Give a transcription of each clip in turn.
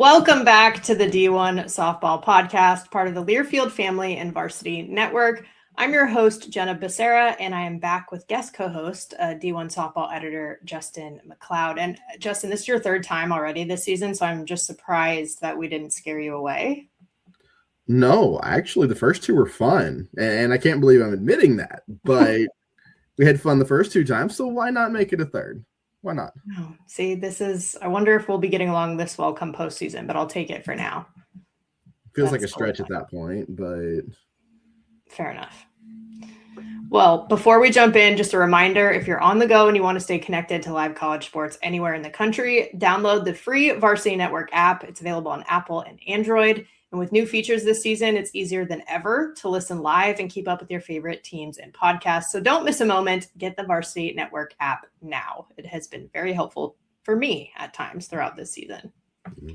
Welcome back to the D1Softball podcast, part of the Learfield Family and Varsity Network. I'm your host, Jenna Becerra, and I am back with guest co-host, D1Softball editor, Justin McLeod. And Justin, this is your third time already this season, so I'm just surprised that we didn't scare you away. No, actually, the first two were fun, and I can't believe I'm admitting that, but we had fun the first two times, so why not make it a third? Why not? Oh, see, I wonder if we'll be getting along this well come postseason, but I'll take it for now. Feels like a stretch at that point, but fair enough. Well, before we jump in, just a reminder, if you're on the go and you want to stay connected to live college sports anywhere in the country, download the free Varsity Network app. It's available on Apple and Android. And with new features this season, it's easier than ever to listen live and keep up with your favorite teams and podcasts. So don't miss a moment. Get the Varsity Network app now. It has been very helpful for me at times throughout this season. Mm-hmm.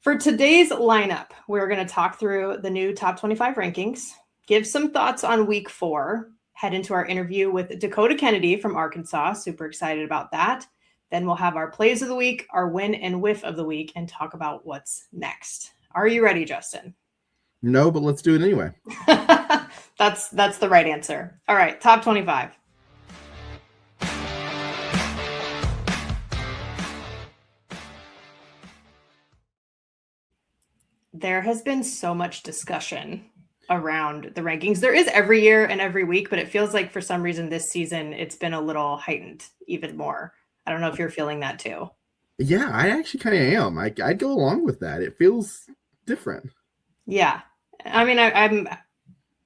For today's lineup, we're going to talk through the new top 25 rankings, give some thoughts on week 4, head into our interview with Dakota Kennedy from Arkansas. Super excited about that. Then we'll have our plays of the week, our win and whiff of the week, and talk about what's next. Are you ready, Justin? No, but let's do it anyway. That's the right answer. All right, top 25. There has been so much discussion around the rankings. There is every year and every week, but it feels like for some reason this season it's been a little heightened even more. I don't know if you're feeling that too. Yeah, I actually kind of am. I'd go along with that. It feels different. Yeah. I mean, I'm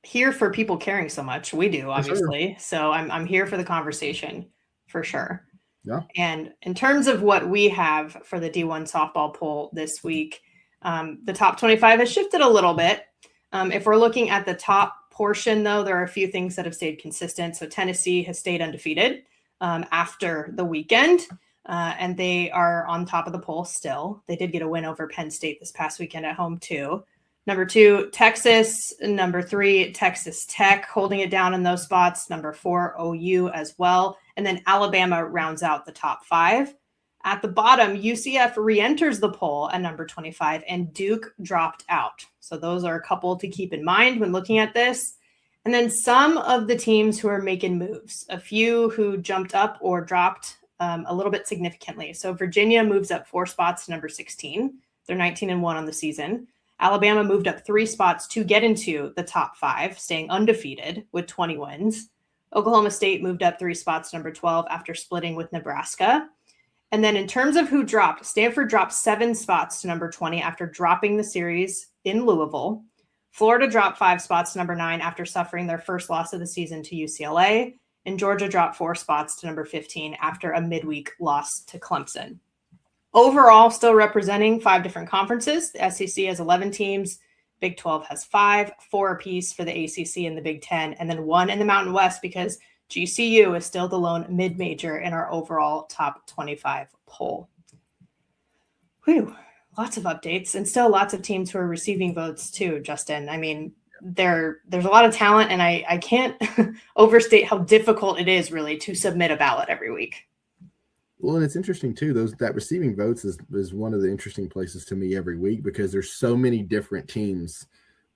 here for people caring so much. We do, obviously. Sure. So I'm here for the conversation for sure. Yeah. And in terms of what we have for the D1Softball poll this week, the top 25 has shifted a little bit. If we're looking at the top portion, though, there are a few things that have stayed consistent. So Tennessee has stayed undefeated after the weekend. And they are on top of the poll still. They did get a win over Penn State this past weekend at home too. Number 2, Texas. Number 3, Texas Tech, holding it down in those spots. Number 4, OU as well. And then Alabama rounds out the top 5. At the bottom, UCF re-enters the poll at number 25, and Duke dropped out. So those are a couple to keep in mind when looking at this. And then some of the teams who are making moves, a few who jumped up or dropped a little bit significantly. So Virginia moves up 4 spots to number 16. They're 19-1 on the season. Alabama moved up 3 spots to get into the top 5, staying undefeated with 20 wins. Oklahoma State moved up 3 spots to number 12 after splitting with Nebraska. And then in terms of who dropped, Stanford dropped 7 spots to number 20 after dropping the series in Louisville. Florida dropped 5 spots to number 9 after suffering their first loss of the season to UCLA. And Georgia dropped 4 spots to number 15 after a midweek loss to Clemson. Overall, still representing 5 different conferences. The SEC has 11 teams. Big 12 has 5, 4 apiece for the ACC and the Big 10, and then 1 in the Mountain West because GCU is still the lone mid-major in our overall top 25 poll. Whew, lots of updates and still lots of teams who are receiving votes too, Justin. I mean, there's a lot of talent, and I can't overstate how difficult it is really to submit a ballot every week. Well, and it's interesting too, that receiving votes is one of the interesting places to me every week because there's so many different teams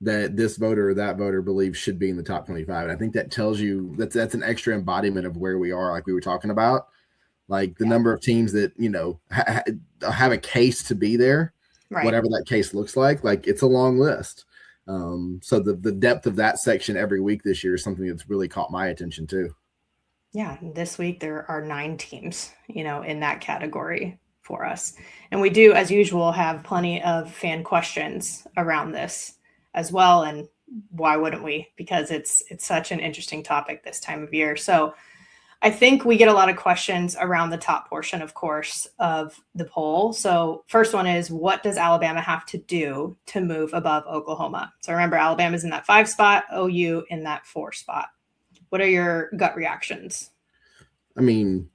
that this voter or that voter believes should be in the top 25. And I think that tells you that's an extra embodiment of where we are, like we were talking about, like the number of teams that, you know, have a case to be there, right. Whatever that case looks like it's a long list. So the depth of that section every week this year is something that's really caught my attention too. Yeah. This week there are 9 teams, you know, in that category for us. And we do, as usual, have plenty of fan questions around this as well. And why wouldn't we? Because it's such an interesting topic this time of year. So I think we get a lot of questions around the top portion, of course, of the poll. So first one is, what does Alabama have to do to move above Oklahoma? So remember, Alabama's in that 5 spot, OU in that 4 spot. What are your gut reactions? I mean,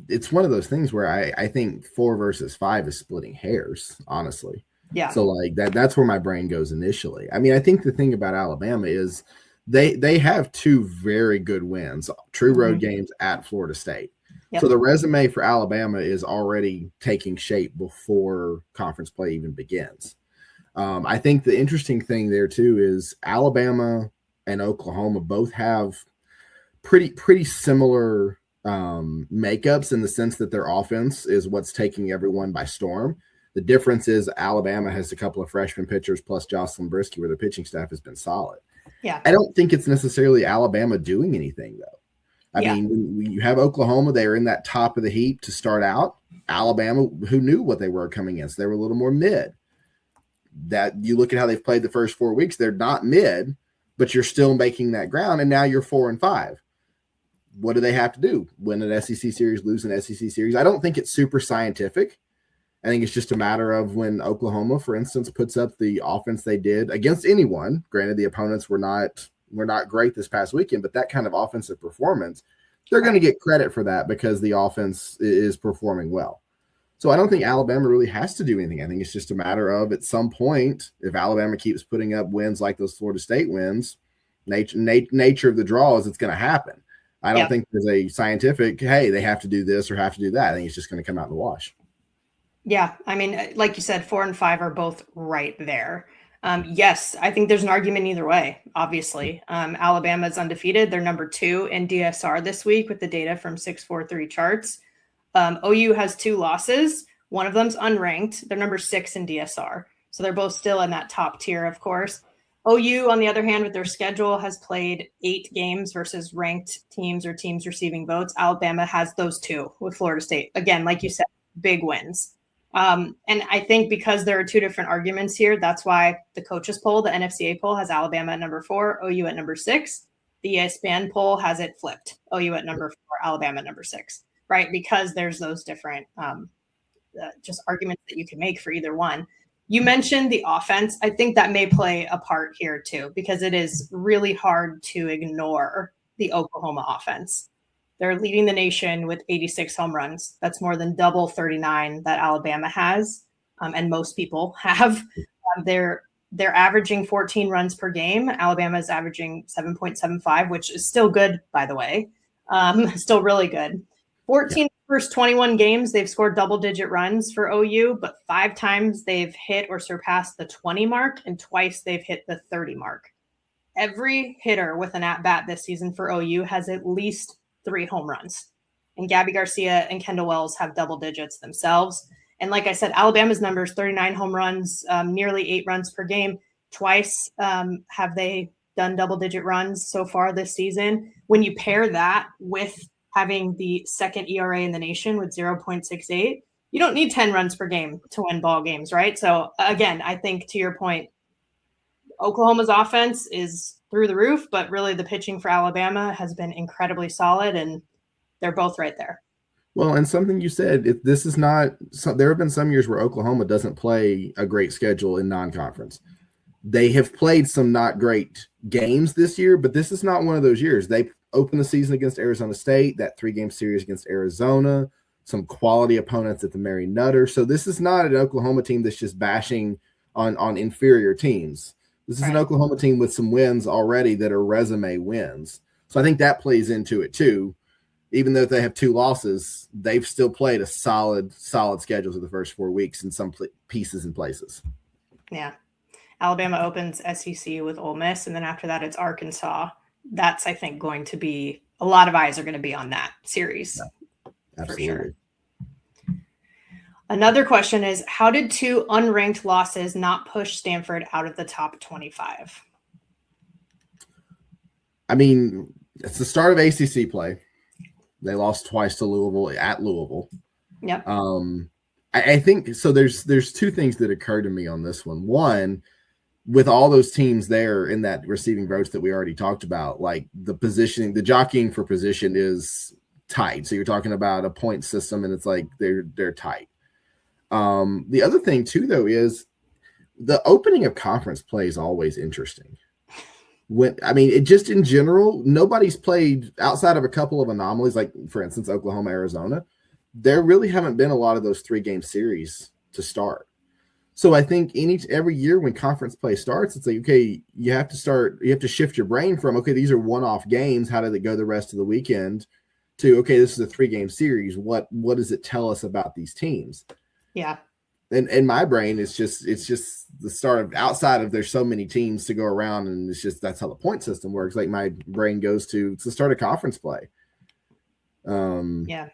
it's one of those things where I think 4 versus 5 is splitting hairs, honestly. Yeah. So like that's where my brain goes initially. I mean, I think the thing about Alabama is they have 2 very good wins, true road games at Florida State. Yep. So the resume for Alabama is already taking shape before conference play even begins. I think the interesting thing there too is Alabama and Oklahoma both have pretty similar makeups in the sense that their offense is what's taking everyone by storm. The difference is Alabama has a couple of freshman pitchers plus Jocelyn Brisky, where the pitching staff has been solid. Yeah. I don't think it's necessarily Alabama doing anything, though. I Yeah. mean, when you have Oklahoma, they are in that top of the heap to start out. Alabama, who knew what they were coming in, so they were a little more mid. That you look at how they've played the first 4 weeks, they're not mid, but you're still making that ground, and now you're 4-5. What do they have to do? Win an SEC series, lose an SEC series? I don't think it's super scientific. I think it's just a matter of when Oklahoma, for instance, puts up the offense they did against anyone. Granted, the opponents were not great this past weekend, but that kind of offensive performance, they're going to get credit for that because the offense is performing well. So I don't think Alabama really has to do anything. I think it's just a matter of at some point, if Alabama keeps putting up wins like those Florida State wins, nature of the draw is it's going to happen. I don't think there's a scientific, hey, they have to do this or have to do that. I think it's just going to come out in the wash. Yeah. I mean, like you said, 4 and 5 are both right there. Yes, I think there's an argument either way, obviously. Alabama's undefeated. They're number 2 in DSR this week with the data from 643 charts. OU has 2 losses. One of them's unranked. They're number 6 in DSR. So they're both still in that top tier, of course. OU, on the other hand, with their schedule, has played 8 games versus ranked teams or teams receiving votes. Alabama has those 2 with Florida State. Again, like you said, big wins. And I think because there are 2 different arguments here, that's why the coaches poll, the NFCA poll, has Alabama at number 4, OU at number 6. The ESPN poll has it flipped, OU at number 4, Alabama at number 6, right? Because there's those different just arguments that you can make for either one. You mentioned the offense. I think that may play a part here too, because it is really hard to ignore the Oklahoma offense. They're leading the nation with 86 home runs. That's more than double 39 that Alabama has, and most people have. They're averaging 14 runs per game. Alabama is averaging 7.75, which is still good, by the way. Still really good. 14 first 21 games, they've scored double-digit runs for OU, but 5 times they've hit or surpassed the 20 mark, and twice they've hit the 30 mark. Every hitter with an at-bat this season for OU has at least 3 home runs. And Gabby Garcia and Kendall Wells have double digits themselves. And like I said, Alabama's numbers, 39 home runs, nearly 8 runs per game. Twice have they done double-digit runs so far this season. When you pair that with having the second ERA in the nation with 0.68, you don't need 10 runs per game to win ball games, right? So again, I think to your point, Oklahoma's offense is through the roof, but really the pitching for Alabama has been incredibly solid, and they're both right there. Well, and something you said, this is not – there have been some years where Oklahoma doesn't play a great schedule in non-conference. They have played some not great games this year, but this is not one of those years. They opened the season against Arizona State, that 3-game series against Arizona, some quality opponents at the Mary Nutter. So this is not an Oklahoma team that's just bashing on inferior teams. This is an Oklahoma team with some wins already that are resume wins. So I think that plays into it too. Even though they have 2 losses, they've still played a solid schedule for the first 4 weeks in some pieces and places. Yeah. Alabama opens SEC with Ole Miss, and then after that it's Arkansas. That's, I think, going to be – a lot of eyes are going to be on that series. Yeah, absolutely. For sure. Another question is, how did 2 unranked losses not push Stanford out of the top 25? I mean, it's the start of ACC play. They lost twice to Louisville at Louisville. Yep. I think so. There's 2 things that occurred to me on this one. One, with all those teams there in that receiving votes that we already talked about, like the positioning, the jockeying for position is tight. So you're talking about a point system, and it's like they're tight. The other thing too, though, is the opening of conference play is always interesting. It just in general, nobody's played outside of a couple of anomalies, like for instance, Oklahoma, Arizona. There really haven't been a lot of those 3-game series to start. So I think every year when conference play starts, it's like, okay, you have to shift your brain from, okay, these are one-off games. How did it go the rest of the weekend? to, okay, this is a 3-game series. What does it tell us about these teams? Yeah. And in my brain, it's just the start of, outside of there's so many teams to go around, and it's just that's how the point system works. Like my brain goes to, it's the start of conference play. Yeah.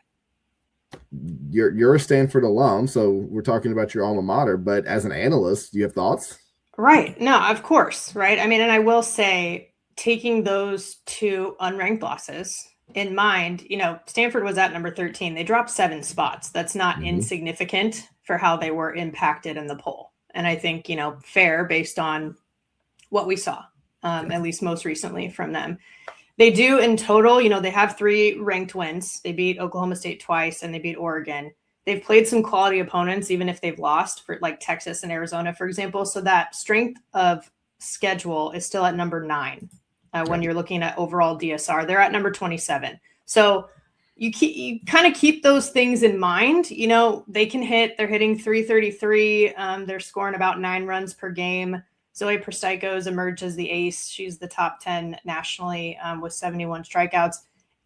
You're a Stanford alum, so we're talking about your alma mater, but as an analyst, do you have thoughts? Right. No, of course. Right. I mean, and I will say, taking those 2 unranked losses in mind, Stanford was at number 13. They dropped 7 spots. That's not insignificant for how they were impacted in the poll. And I think, fair based on what we saw, at least most recently from them. They do in total, they have 3 ranked wins. They beat Oklahoma State twice and they beat Oregon. They've played some quality opponents, even if they've lost, for like Texas and Arizona, for example. So that strength of schedule is still at number 9 when you're looking at overall DSR. They're at number 27. So you kind of keep those things in mind. They can hit. They're hitting 333. They're scoring about 9 runs per game. Zoe Prestico's emerged as the ace. She's the top 10 nationally with 71 strikeouts.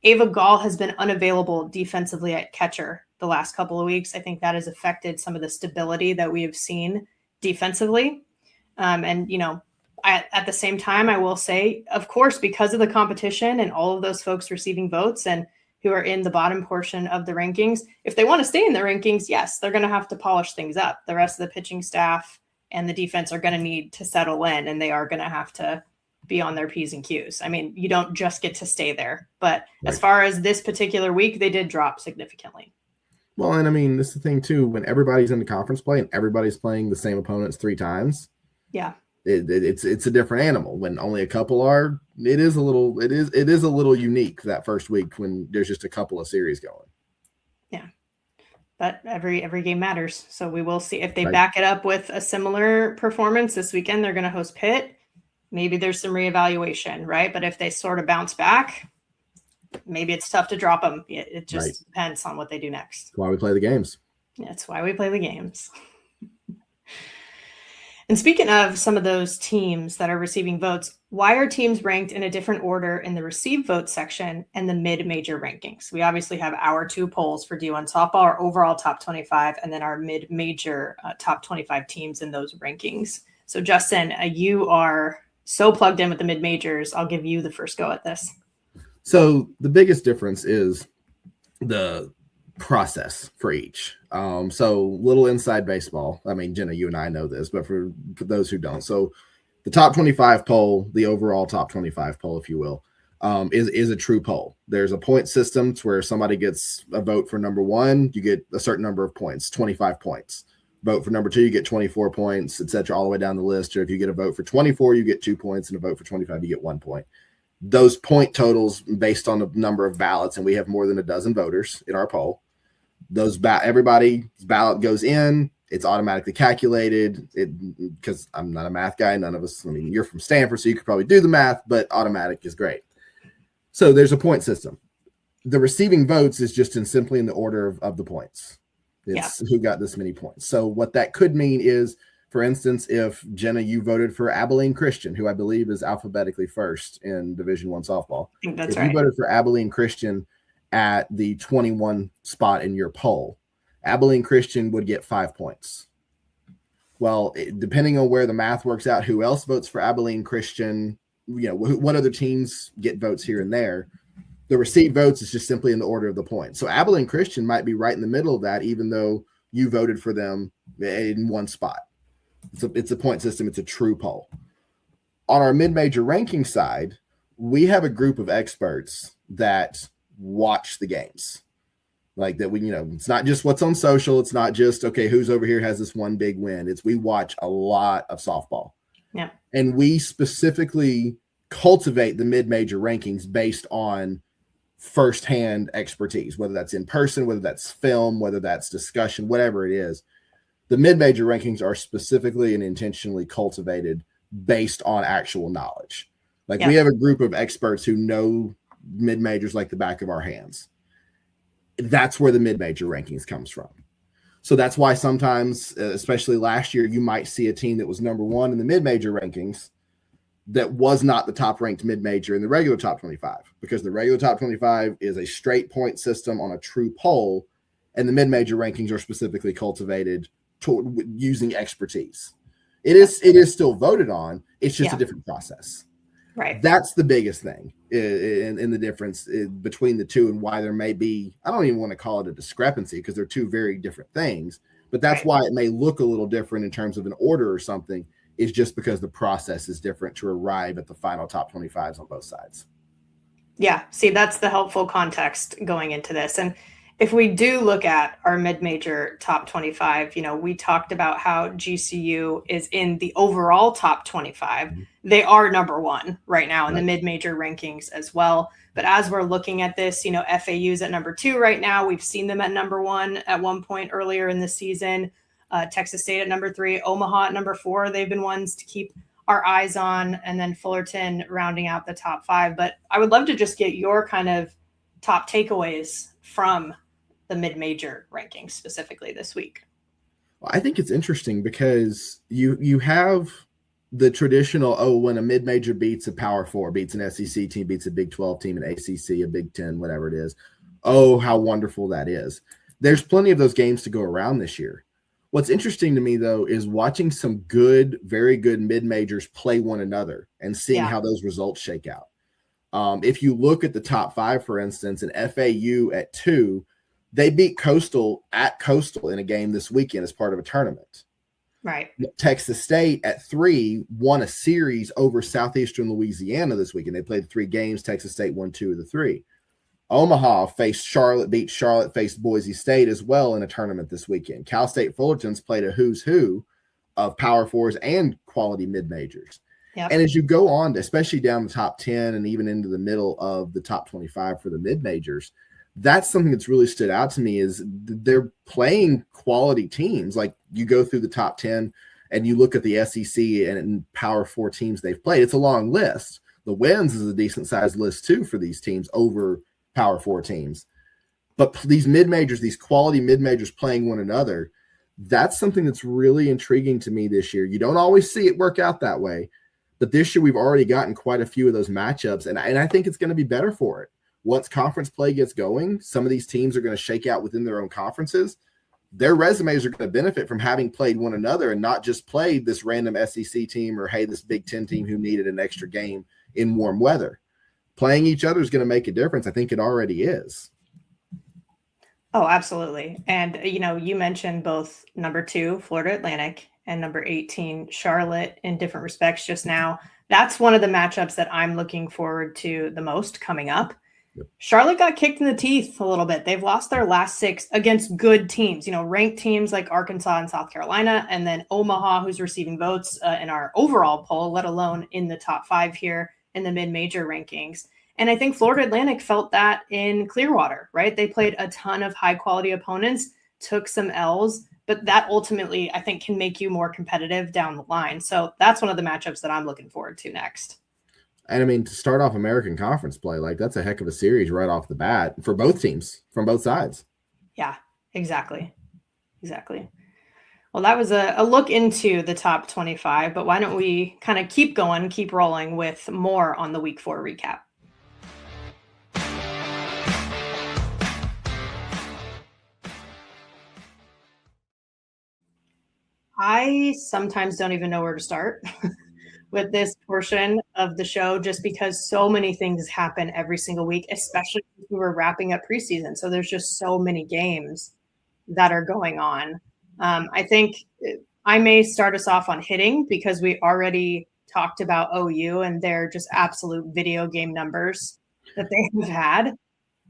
Ava Gall has been unavailable defensively at catcher the last couple of weeks. I think that has affected some of the stability that we have seen defensively. At the same time, I will say, of course, because of the competition and all of those folks receiving votes and who are in the bottom portion of the rankings, if they want to stay in the rankings, yes, they're going to have to polish things up. The rest of the pitching staff and the defense are going to need to settle in, and they are going to have to be on their P's and Q's. I mean, you don't just get to stay there. But as far as this particular week, they did drop significantly. Well, and I mean, this is the thing too, when everybody's in the conference play and everybody's playing the same opponents 3 times. Yeah. It's a different animal. When only a couple are, it is a little unique that first week when there's just a couple of series going. Yeah. But every game matters. So we will see if they back it up with a similar performance this weekend. They're going to host Pitt. Maybe there's some reevaluation, right? But if they sort of bounce back, maybe it's tough to drop them. It just depends on what they do next. That's why we play the games. Yeah, that's why we play the games. And speaking of some of those teams that are receiving votes, why are teams ranked in a different order in the receive vote section and the mid-major rankings? We obviously have our 2 polls for D1Softball, our overall top 25, and then our mid-major top 25 teams in those rankings. So Justin, you are so plugged in with the mid-majors. I'll give you the first go at this. So the biggest difference is the process for each. So little inside baseball. I mean, Jenna, you and I know this, but for those who don't. So the top 25 poll, the overall top 25 poll, if you will, is a true poll. There's a point system to where somebody gets a vote for number 1, you get a certain number of points, 25 points. Vote for number 2, you get 24 points, etc., all the way down the list. Or if you get a vote for 24, you get 2 points, and a vote for 25, you get 1 point. Those point totals based on the number of ballots, and we have more than a dozen voters in our poll. Everybody's ballot goes in. It's automatically calculated. Because I'm not a math guy. None of us. I mean, you're from Stanford, so you could probably do the math, but automatic is great. So there's a point system. The receiving votes is just simply in the order of the points. It's who got this many points. So what that could mean is, for instance, if Jenna, you voted for Abilene Christian, who I believe is alphabetically first in Division I softball. I think that's right. If you voted for Abilene Christian at the 21 spot in your poll, Abilene Christian would get 5 points. Well, depending on where the math works out, who else votes for Abilene Christian, what other teams get votes here and there, the received votes is just simply in the order of the points. So Abilene Christian might be right in the middle of that, even though you voted for them in one spot. It's a point system. It's a true poll. On our mid-major ranking side, we have a group of experts that watch the games. Like that, it's not just what's on social. It's not just, okay, who's over here has this one big win. We watch a lot of softball. Yeah. And we specifically cultivate the mid-major rankings based on firsthand expertise, whether that's in person, whether that's film, whether that's discussion, whatever it is. The mid-major rankings are specifically and intentionally cultivated based on actual knowledge. Like we have a group of experts who know mid-majors like the back of our hands. That's where the mid-major rankings comes from. So that's why sometimes, especially last year, you might see a team that was number 1 in the mid-major rankings that was not the top ranked mid-major in the regular top 25, because the regular top 25 is a straight point system on a true poll, and the mid-major rankings are specifically cultivated using expertise. It is still voted on. It's just a different process. Right. That's the biggest thing in the difference between the two, and why there may be, I don't even want to call it a discrepancy, because they're two very different things, but that's why it may look a little different in terms of an order or something, is just because the process is different to arrive at the final top 25s on both sides. Yeah. See, that's the helpful context going into this. And if we do look at our mid-major top 25, we talked about how GCU is in the overall top 25. Mm-hmm. They are number one right now in the mid-major rankings as well. But as we're looking at this, FAU's at number 2 right now. We've seen them at number 1 at one point earlier in the season. Texas State at number 3, Omaha at number 4. They've been ones to keep our eyes on, and then Fullerton rounding out the top 5. But I would love to just get your kind of top takeaways from the mid-major rankings specifically this week. Well, I think it's interesting because you have the traditional, when a mid-major beats a Power 4, beats an SEC team, beats a Big 12 team, an ACC, a Big 10, whatever it is. Oh, how wonderful that is. There's plenty of those games to go around this year. What's interesting to me, though, is watching some good, very good mid-majors play one another and seeing how those results shake out. If you look at the top 5, for instance, and FAU at 2, they beat Coastal at Coastal in a game this weekend as part of a tournament. Right. Texas State at 3 won a series over Southeastern Louisiana this weekend. They played 3 games. Texas State won 2 of the 3. Omaha faced Charlotte, beat Charlotte, faced Boise State as well in a tournament this weekend. Cal State Fullerton's played a who's who of Power 4s and quality mid-majors. Yep. And as you go on, especially down the top 10 and even into the middle of the top 25 for the mid-majors, that's something that's really stood out to me, is they're playing quality teams. Like, you go through the top 10 and you look at the SEC and Power 4 teams they've played. It's a long list. The wins is a decent sized list too for these teams over Power 4 teams. But these mid-majors, these quality mid-majors playing one another, that's something that's really intriguing to me this year. You don't always see it work out that way, but this year we've already gotten quite a few of those matchups, and I think it's going to be better for it. Once conference play gets going, some of these teams are going to shake out within their own conferences. Their resumes are going to benefit from having played one another and not just played this random SEC team or, hey, this Big 10 team who needed an extra game in warm weather. Playing each other is going to make a difference. I think it already is. Oh, absolutely. And, you mentioned both number 2, Florida Atlantic, and number 18, Charlotte, in different respects just now. That's one of the matchups that I'm looking forward to the most coming up. Charlotte got kicked in the teeth a little bit. They've lost their last 6 against good teams, ranked teams like Arkansas and South Carolina, and then Omaha, who's receiving votes in our overall poll, let alone in the top 5 here in the mid-major rankings. And I think Florida Atlantic felt that in Clearwater, right? They played a ton of high-quality opponents, took some L's, but that ultimately, I think, can make you more competitive down the line. So that's one of the matchups that I'm looking forward to next. And I mean, to start off American Conference play, that's a heck of a series right off the bat for both teams from both sides. Yeah, exactly. Well, that was a look into the top 25, but why don't we kind of keep going, keep rolling with more on the Week 4 recap. I sometimes don't even know where to start with this portion of the show, just because so many things happen every single week, especially if we were wrapping up preseason. So there's just so many games that are going on. I think I may start us off on hitting, because we already talked about OU and their just absolute video game numbers that they have had.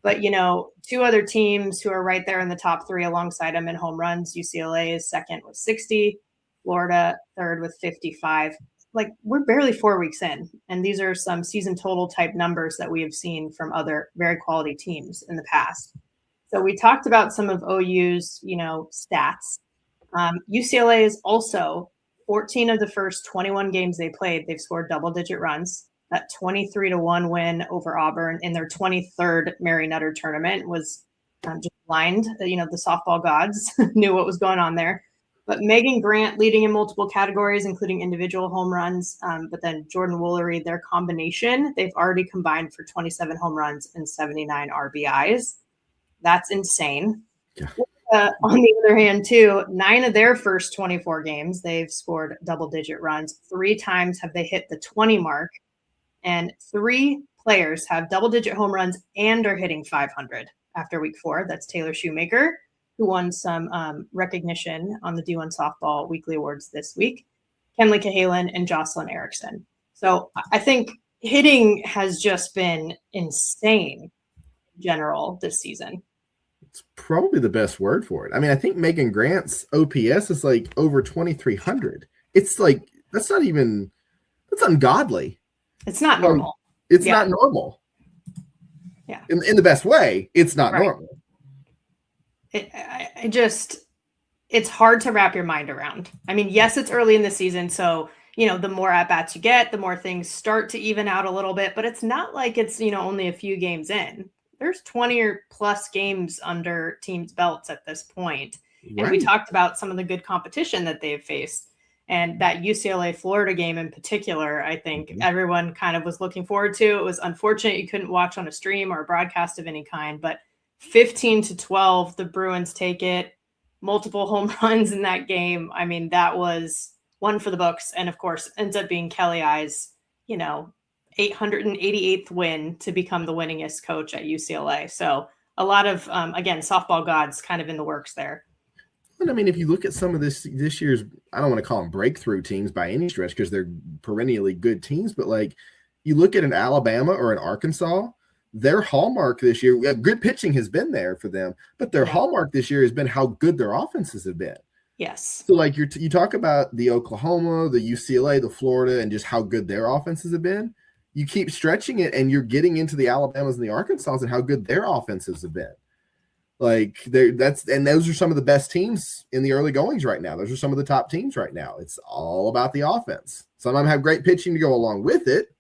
But, 2 other teams who are right there in the top 3 alongside them in home runs. UCLA is second with 60, Florida third with 55. Like, we're barely 4 weeks in, and these are some season total type numbers that we have seen from other very quality teams in the past. So we talked about some of OU's, stats. UCLA is also 14 of the first 21 games they played, they've scored double-digit runs. That 23-1 win over Auburn in their 23rd Mary Nutter tournament was just blind. The softball gods knew what was going on there. But Megan Grant leading in multiple categories, including individual home runs. But then Jordan Woolery, their combination, they've already combined for 27 home runs and 79 RBIs. That's insane. Yeah. On the other hand, too, 9 of their first 24 games, they've scored double-digit runs. 3 times have they hit the 20 mark, and 3 players have double-digit home runs and are hitting 500 after week 4. That's Taylor Shoemaker, who won some recognition on the D1Softball Weekly Awards this week, Kenley Cahalan, and Jocelyn Erickson. So I think hitting has just been insane in general this season. It's probably the best word for it. I mean, I think Megan Grant's OPS is like over 2,300. It's like, that's ungodly. It's not normal. It's not normal. Yeah. In the best way, it's not normal. It's hard to wrap your mind around. I mean, yes, it's early in the season, so, the more at-bats you get, the more things start to even out a little bit, but it's not like it's, only a few games in. There's 20 or plus games under teams' belts at this point. Right. And we talked about some of the good competition that they've faced. And that UCLA-Florida game in particular, I think everyone kind of was looking forward to. It was unfortunate you couldn't watch on a stream or a broadcast of any kind, but 15-12, the Bruins take it. Multiple home runs in that game. I mean, that was one for the books. And of course, ends up being Kelly I's, 888th win to become the winningest coach at UCLA. So a lot of, again, softball gods kind of in the works there. And I mean, if you look at some of this year's, I don't want to call them breakthrough teams by any stretch because they're perennially good teams, but like you look at an Alabama or an Arkansas, their hallmark this year, good pitching has been there for them, but their hallmark this year has been how good their offenses have been. Yes. So like you talk about the Oklahoma, the UCLA, the Florida, and just how good their offenses have been. You keep stretching it and you're getting into the Alabamas and the Arkansas and how good their offenses have been. Like those are some of the best teams in the early goings right now. Those are some of the top teams right now. It's all about the offense. Some of them have great pitching to go along with it,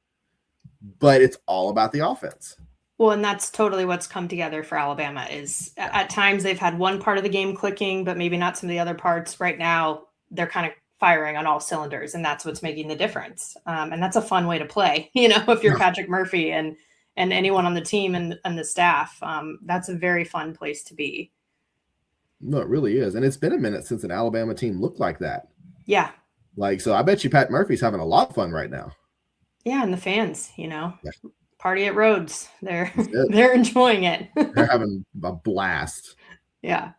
but it's all about the offense. Well, and that's totally what's come together for Alabama is at times they've had one part of the game clicking, but maybe not some of the other parts. Right now, they're kind of firing on all cylinders, and that's what's making the difference. And that's a fun way to play, if you're Patrick Murphy and anyone on the team and the staff. That's a very fun place to be. No, it really is. And it's been a minute since an Alabama team looked like that. Yeah. So I bet you Pat Murphy's having a lot of fun right now. Yeah, and the fans, party at Rhodes. They're enjoying it. They're having a blast. Yeah.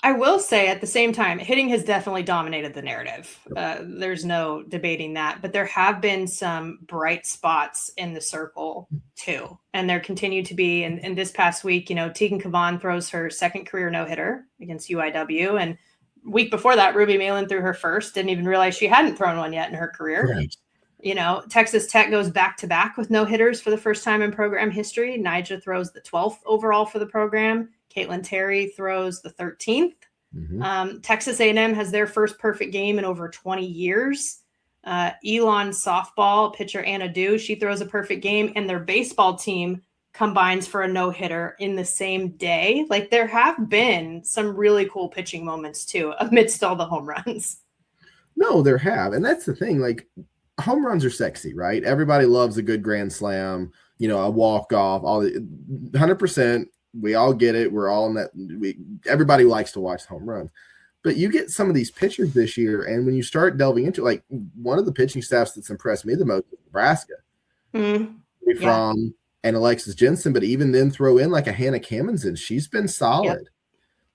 I will say at the same time, hitting has definitely dominated the narrative. There's no debating that, but there have been some bright spots in the circle too. And there continue to be, and this past week, Tegan Cavan throws her second career no-hitter against UIW. And week before that, Ruby Malin threw her first, didn't even realize she hadn't thrown one yet in her career. Right. Texas Tech goes back-to-back with no-hitters for the first time in program history. Nyjah throws the 12th overall for the program. Caitlin Terry throws the 13th. Mm-hmm. Texas A&M has their first perfect game in over 20 years. Elon softball pitcher Anna Dew, she throws a perfect game, and their baseball team combines for a no-hitter in the same day. Like there have been some really cool pitching moments too, amidst all the home runs. No, there have. And that's the thing. Like home runs are sexy, right? Everybody loves a good grand slam, a walk-off, all 100%. We all get it. We're all in that. Everybody likes to watch home runs, but you get some of these pitchers this year, and when you start delving into like one of the pitching staffs that's impressed me the most is Nebraska, from and Alexis Jensen, but even then throw in like a Hannah Kamenson. She's been solid.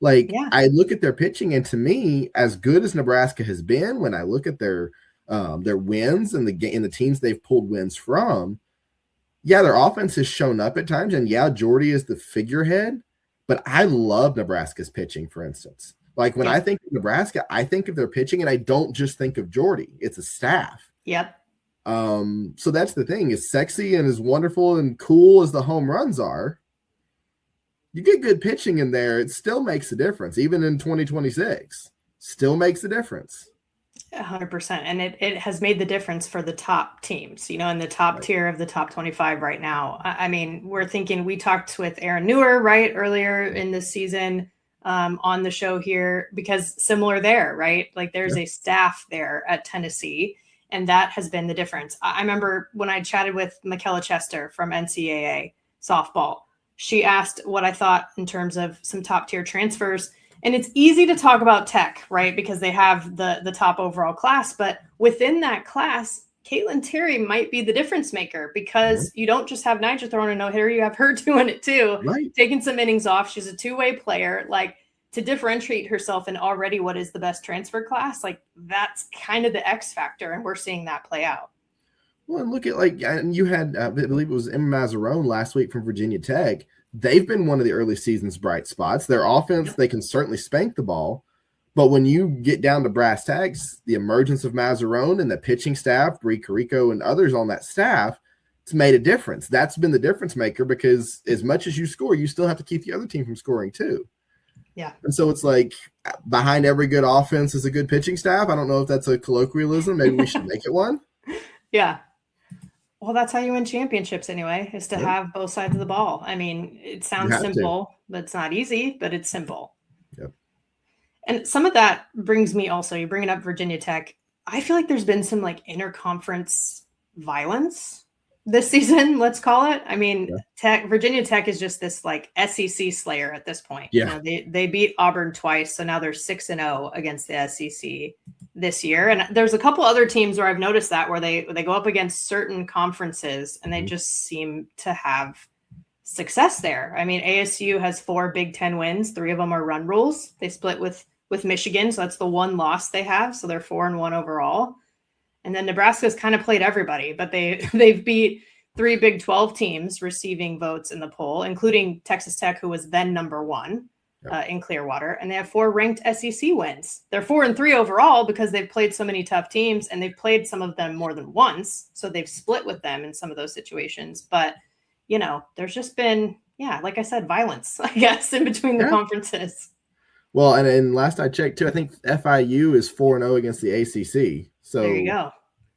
I look at their pitching, and to me, as good as Nebraska has been, when I look at their wins and the teams they've pulled wins from. Yeah, their offense has shown up at times, and Jordy is the figurehead, but I love Nebraska's pitching, for instance. Like when I think of Nebraska, I think of their pitching, and I don't just think of Jordy. It's a staff. Yep. So that's the thing. As sexy and as wonderful and cool as the home runs are, you get good pitching in there, it still makes a difference. Even in 2026, still makes a difference. 100%. And it has made the difference for the top teams, in the top tier of the top 25 right now. I mean, we're thinking, we talked with Aaron Newer, right, earlier in this season, on the show here, because similar there, right? Like there's a staff there at Tennessee, and that has been the difference. I remember when I chatted with Michaela Chester from NCAA softball, she asked what I thought in terms of some top tier transfers. And it's easy to talk about Tech, right? Because they have the top overall class, but within that class, Caitlin Terry might be the difference maker, because you don't just have Nigel throwing a no-hitter, you have her doing it too, taking some innings off. She's a two-way player. Like, to differentiate herself in already what is the best transfer class, like that's kind of the X factor, and we're seeing that play out. Well, and look at, like, and you had, I believe it was Emma Mazzarone last week from Virginia Tech. They've been one of the early season's bright spots. Their offense, they can certainly spank the ball. But when you get down to brass tacks, the emergence of Mazzarone and the pitching staff, Bree Carrico and others on that staff, it's made a difference. That's been the difference maker, because as much as you score, you still have to keep the other team from scoring too. Yeah. And so it's like, behind every good offense is a good pitching staff. I don't know if that's a colloquialism. Maybe we should make it one. Yeah. Well, that's how you win championships anyway, is to have both sides of the ball. I mean, it sounds simple, but it's not easy, but it's simple. Yep. And some of that brings me also, you're bringing up Virginia Tech. I feel like there's been some like interconference violence this season, let's call it. I mean, Virginia Tech is just this like SEC slayer at this point. Yeah. You know, they beat Auburn twice, so now they're 6-0 against the SEC this year. And there's a couple other teams where I've noticed that, where they go up against certain conferences and they just seem to have success there. I mean, ASU has 4 Big Ten wins. 3 of them are run rules. They split with Michigan, so that's the one loss they have. So they're 4-1 overall. And then Nebraska's kind of played everybody, but they've beat 3 Big 12 teams receiving votes in the poll, including Texas Tech, who was then number 1 in Clearwater. And they have 4 ranked SEC wins. They're 4-3 overall because they've played so many tough teams, and they've played some of them more than once. So they've split with them in some of those situations. But, you know, there's just been, like I said, violence, I guess, in between the conferences. Well, and last I checked too, I think FIU is 4-0 against the ACC. So there you go.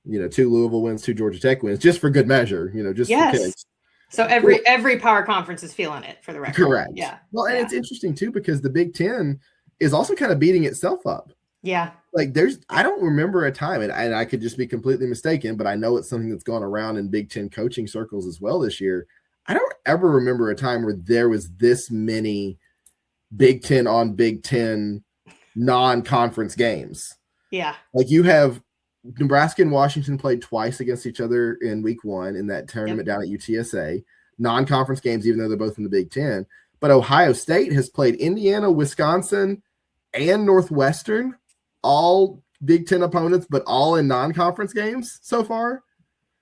You know, 2 Louisville wins, 2 Georgia Tech wins, just for good measure, you know, just for kids. So every power conference is feeling it, for the record. Correct. Yeah. Well, and it's interesting too, because the Big Ten is also kind of beating itself up. Yeah. Like I don't remember a time, and I could just be completely mistaken, but I know it's something that's gone around in Big Ten coaching circles as well this year. I don't ever remember a time where there was this many Big Ten on Big Ten non-conference games. Yeah. Like, you have Nebraska and Washington played twice against each other in week 1 in that tournament down at UTSA. Non-conference games, even though they're both in the Big Ten. But Ohio State has played Indiana, Wisconsin, and Northwestern, all Big Ten opponents, but all in non-conference games so far.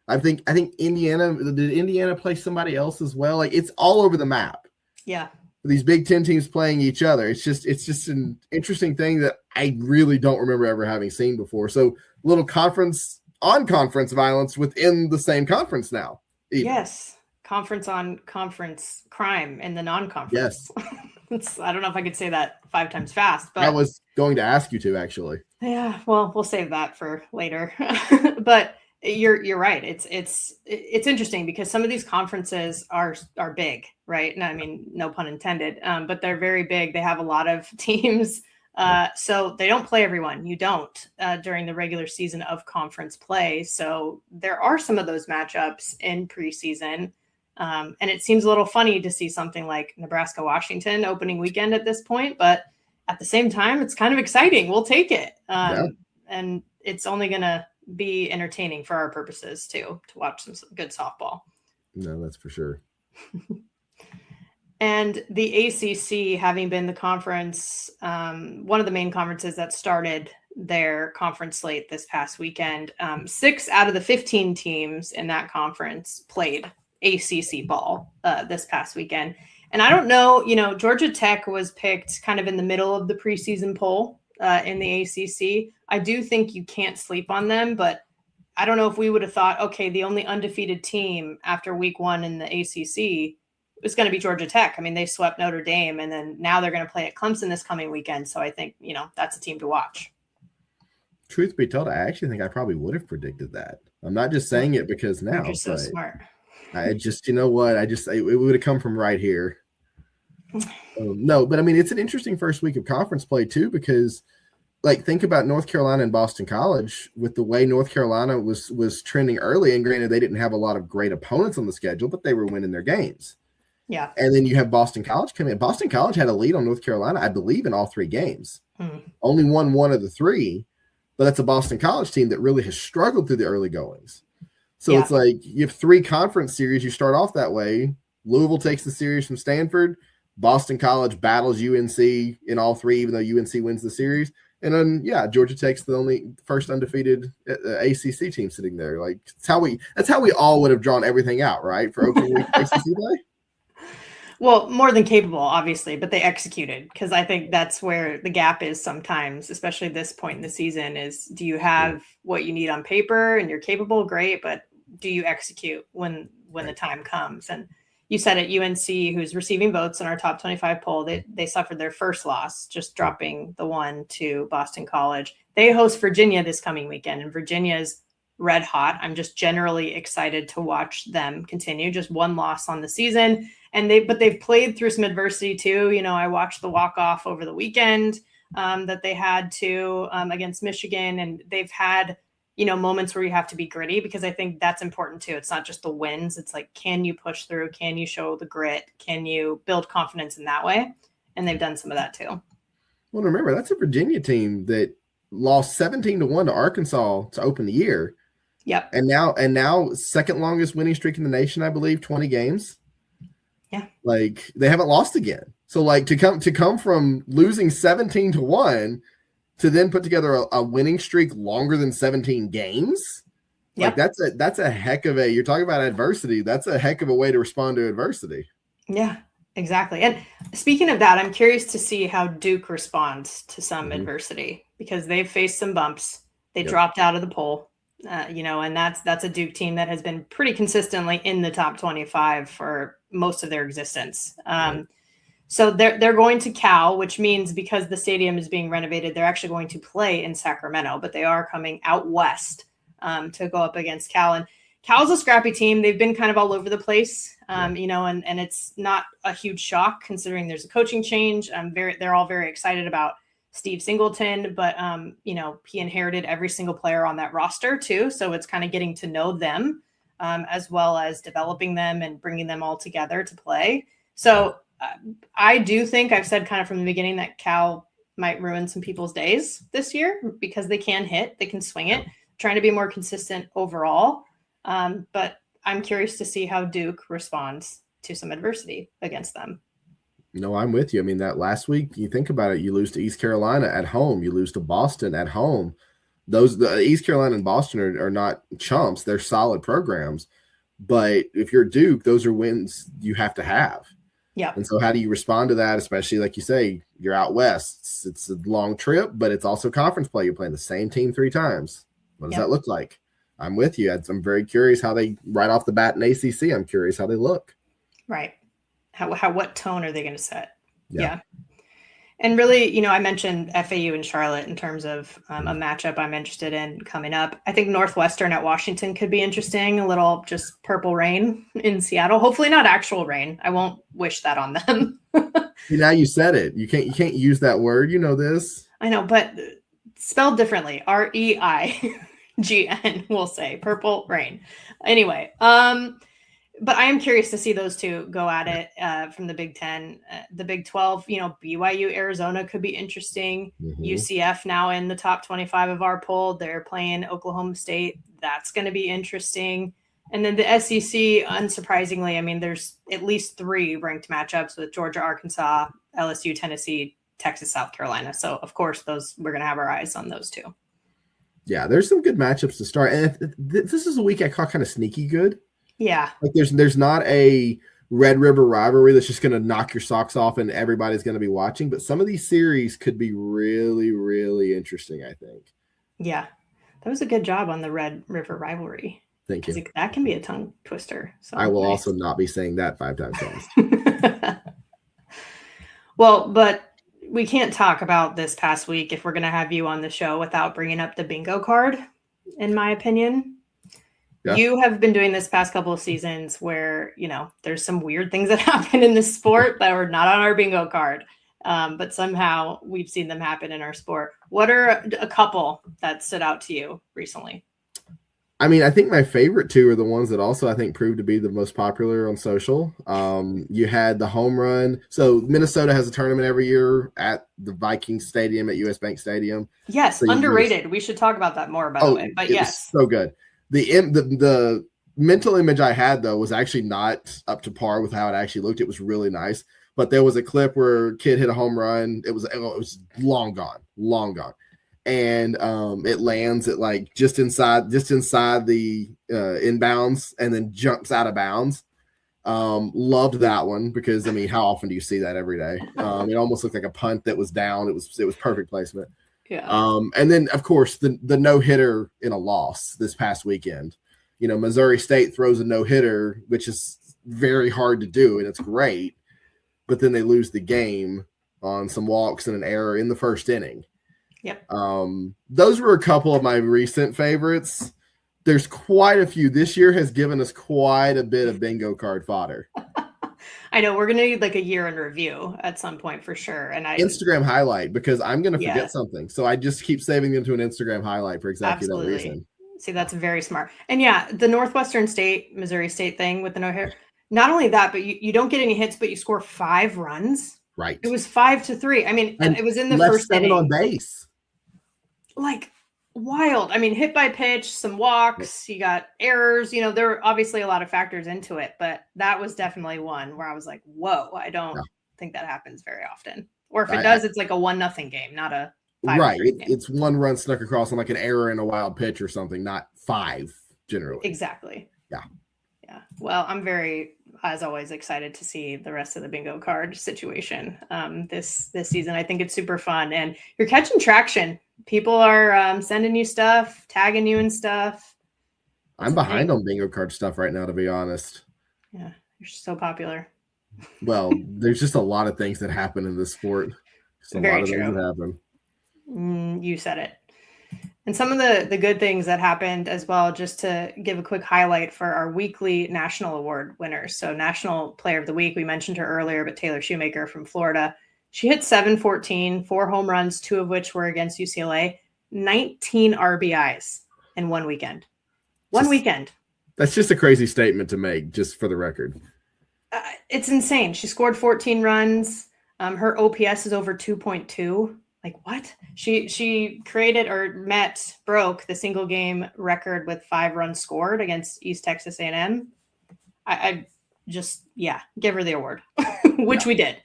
I think Indiana, did Indiana play somebody else as well? Like, it's all over the map. Yeah. These Big Ten teams playing each other. It's just an interesting thing that I really don't remember ever having seen before. So little conference on conference violence within the same conference now. Even. Yes. Conference on conference crime in the non-conference. Yes. I don't know if I could say that 5 times fast, but I was going to ask you to, actually. Yeah. Well, we'll save that for later, but you're right. It's interesting because some of these conferences are big, right? And I mean, no pun intended, but they're very big. They have a lot of teams. So they don't play everyone. You don't during the regular season of conference play. So there are some of those matchups in preseason. And it seems a little funny to see something like Nebraska-Washington opening weekend at this point, but at the same time, it's kind of exciting. We'll take it. And it's only going to be entertaining for our purposes too, to watch some good softball. No, that's for sure. And the ACC, having been the conference, one of the main conferences that started their conference slate this past weekend, 6 out of the 15 teams in that conference played ACC ball this past weekend. And I don't know, Georgia Tech was picked kind of in the middle of the preseason poll in the ACC. I do think you can't sleep on them, but I don't know if we would have thought, okay, the only undefeated team after week 1 in the ACC was going to be Georgia Tech. I mean, they swept Notre Dame, and then now they're going to play at Clemson this coming weekend. So I think, that's a team to watch. Truth be told, I actually think I probably would have predicted that. I'm not just saying it because now. You're so smart. I just, you know what? It would have come from right here. No, but I mean, it's an interesting first week of conference play too, because like think about North Carolina and Boston College with the way North Carolina was trending early. And granted, they didn't have a lot of great opponents on the schedule, but they were winning their games. Yeah. And then you have Boston College come in. Boston College had a lead on North Carolina, I believe, in all 3 games. Only won 1 of the 3, but that's a Boston College team that really has struggled through the early goings. So it's like you have 3 conference series. You start off that way. Louisville takes the series from Stanford. Boston College battles UNC in all 3, even though UNC wins the series. And then, Georgia Tech's the only first undefeated ACC team sitting there. Like that's how we all would have drawn everything out, right? For opening week ACC play. Well, more than capable, obviously, but they executed, because I think that's where the gap is sometimes, especially this point in the season, is do you have what you need on paper and you're capable? Great. But do you execute when the time comes? And you said at UNC, who's receiving votes in our top 25 poll, they suffered their first loss, just dropping the 1 to Boston College. They host Virginia this coming weekend, and Virginia's red hot. I'm just generally excited to watch them continue. Just 1 loss on the season. And they've played through some adversity too. You know, I watched the walk-off over the weekend that they had to against Michigan, and they've had, moments where you have to be gritty, because I think that's important too. It's not just the wins. It's like, can you push through? Can you show the grit? Can you build confidence in that way? And they've done some of that too. Well, remember, that's a Virginia team that lost 17-1 to Arkansas to open the year. Yep. And now second longest winning streak in the nation, I believe, 20 games. Yeah. Like they haven't lost again. So like to come from losing 17-1 to then put together a winning streak longer than 17 games. Yep. Like that's a heck of you're talking about adversity. That's a heck of a way to respond to adversity. Yeah, exactly. And speaking of that, I'm curious to see how Duke responds to some adversity, because they've faced some bumps. They dropped out of the poll. And that's a Duke team that has been pretty consistently in the top 25 for most of their existence. So they're going to Cal, which means because the stadium is being renovated, they're actually going to play in Sacramento, but they are coming out west to go up against Cal. And Cal's a scrappy team. They've been kind of all over the place, and it's not a huge shock considering there's a coaching change. They're all very excited about Steve Singleton, but he inherited every single player on that roster too. So it's kind of getting to know them as well as developing them and bringing them all together to play. So I do think I've said kind of from the beginning that Cal might ruin some people's days this year, because they can swing it, trying to be more consistent overall. But I'm curious to see how Duke responds to some adversity against them. No, I'm with you. I mean, that last week, you think about it, you lose to East Carolina at home, you lose to Boston at home. The East Carolina and Boston are not chumps. They're solid programs. But if you're Duke, those are wins you have to have. Yeah. And so how do you respond to that? Especially like you say, you're out west. It's a long trip, but it's also conference play. You're playing the same team 3 times. What does that look like? I'm with you. I'm very curious how they, right off the bat in ACC, I'm curious how they look. Right. What tone are they going to set? Yeah. And really, I mentioned FAU and Charlotte in terms of a matchup I'm interested in coming up. I think Northwestern at Washington could be interesting. A little just purple rain in Seattle. Hopefully not actual rain. I won't wish that on them. Now you said it. You can't use that word. You know this. I know, but spelled differently. REIGN, we'll say. Purple rain. Anyway, but I am curious to see those two go at it from the Big Ten. The Big 12, BYU, Arizona could be interesting. UCF now in the top 25 of our poll. They're playing Oklahoma State. That's going to be interesting. And then the SEC, unsurprisingly, I mean, there's at least 3 ranked matchups with Georgia, Arkansas, LSU, Tennessee, Texas, South Carolina. So, of course, we're going to have our eyes on those two. Yeah, there's some good matchups to start. And this is a week I call kind of sneaky good. Yeah. Like there's not a Red River rivalry that's just going to knock your socks off and everybody's going to be watching. But some of these series could be really, really interesting, I think. Yeah. That was a good job on the Red River rivalry. Thank you. That can be a tongue twister. So I will also not be saying that 5 times fast. Well, but we can't talk about this past week if we're going to have you on the show without bringing up the bingo card, in my opinion. Yeah. You have been doing this past couple of seasons where, there's some weird things that happen in the sport that are not on our bingo card. But somehow we've seen them happen in our sport. What are a couple that stood out to you recently? I mean, I think my favorite two are the ones that also I think proved to be the most popular on social. You had the home run. So Minnesota has a tournament every year at the Vikings Stadium at US Bank Stadium. Yes, so underrated. We should talk about that more, by the way. But yes, was so good. The mental image I had though was actually not up to par with how it actually looked. It was really nice, but there was a clip where a kid hit a home run. It was long gone. And it lands at like just inside the inbounds and then jumps out of bounds. Loved that one because I mean, how often do you see that every day? It almost looked like a punt that was down. It was perfect placement. Yeah. And then of course the no hitter in a loss this past weekend. Missouri State throws a no hitter, which is very hard to do, and it's great. But then they lose the game on some walks and an error in the first inning. Yep. Those were a couple of my recent favorites. There's quite a few. This year has given us quite a bit of bingo card fodder. I know we're going to need like a year in review at some point for sure. And Instagram highlight, because I'm going to forget something. So I just keep saving them to an Instagram highlight for exactly that reason. See, that's very smart. And yeah, the Northwestern State, Missouri State thing with the no hitter. Not only that, but you don't get any hits, but you score 5 runs. Right. It was 5-3. I mean, and it was in the left first 7 inning. on base. Like wild. I mean, hit by pitch, some walks, you got errors, there are obviously a lot of factors into it, but that was definitely one where I was like, whoa, I don't think that happens very often. Or if it does, it's like a 1-0 game, not a 5-3 right. game. It's 1 run snuck across on like an error in a wild pitch or something, not 5 generally. Exactly. Yeah. Yeah. Well, I'm very, as always, excited to see the rest of the bingo card situation this season. I think it's super fun, and you're catching traction. People are sending you stuff, tagging you and stuff. I'm behind on bingo card stuff right now, to be honest. Yeah, you're so popular. Well, there's just a lot of things that happen in this sport. Very true. Things that happen. You said it. And some of the good things that happened as well, just to give a quick highlight for our weekly national award winners. So National Player of the Week, we mentioned her earlier, but Taylor Shoemaker from Florida. She hit 714, 4 home runs, 2 of which were against UCLA, 19 RBIs in 1 weekend. Weekend. That's just a crazy statement to make, just for the record. It's insane. She scored 14 runs. Her OPS is over 2.2. Like what? She broke the single game record with 5 runs scored against East Texas A&M. I just, give her the award, which we did.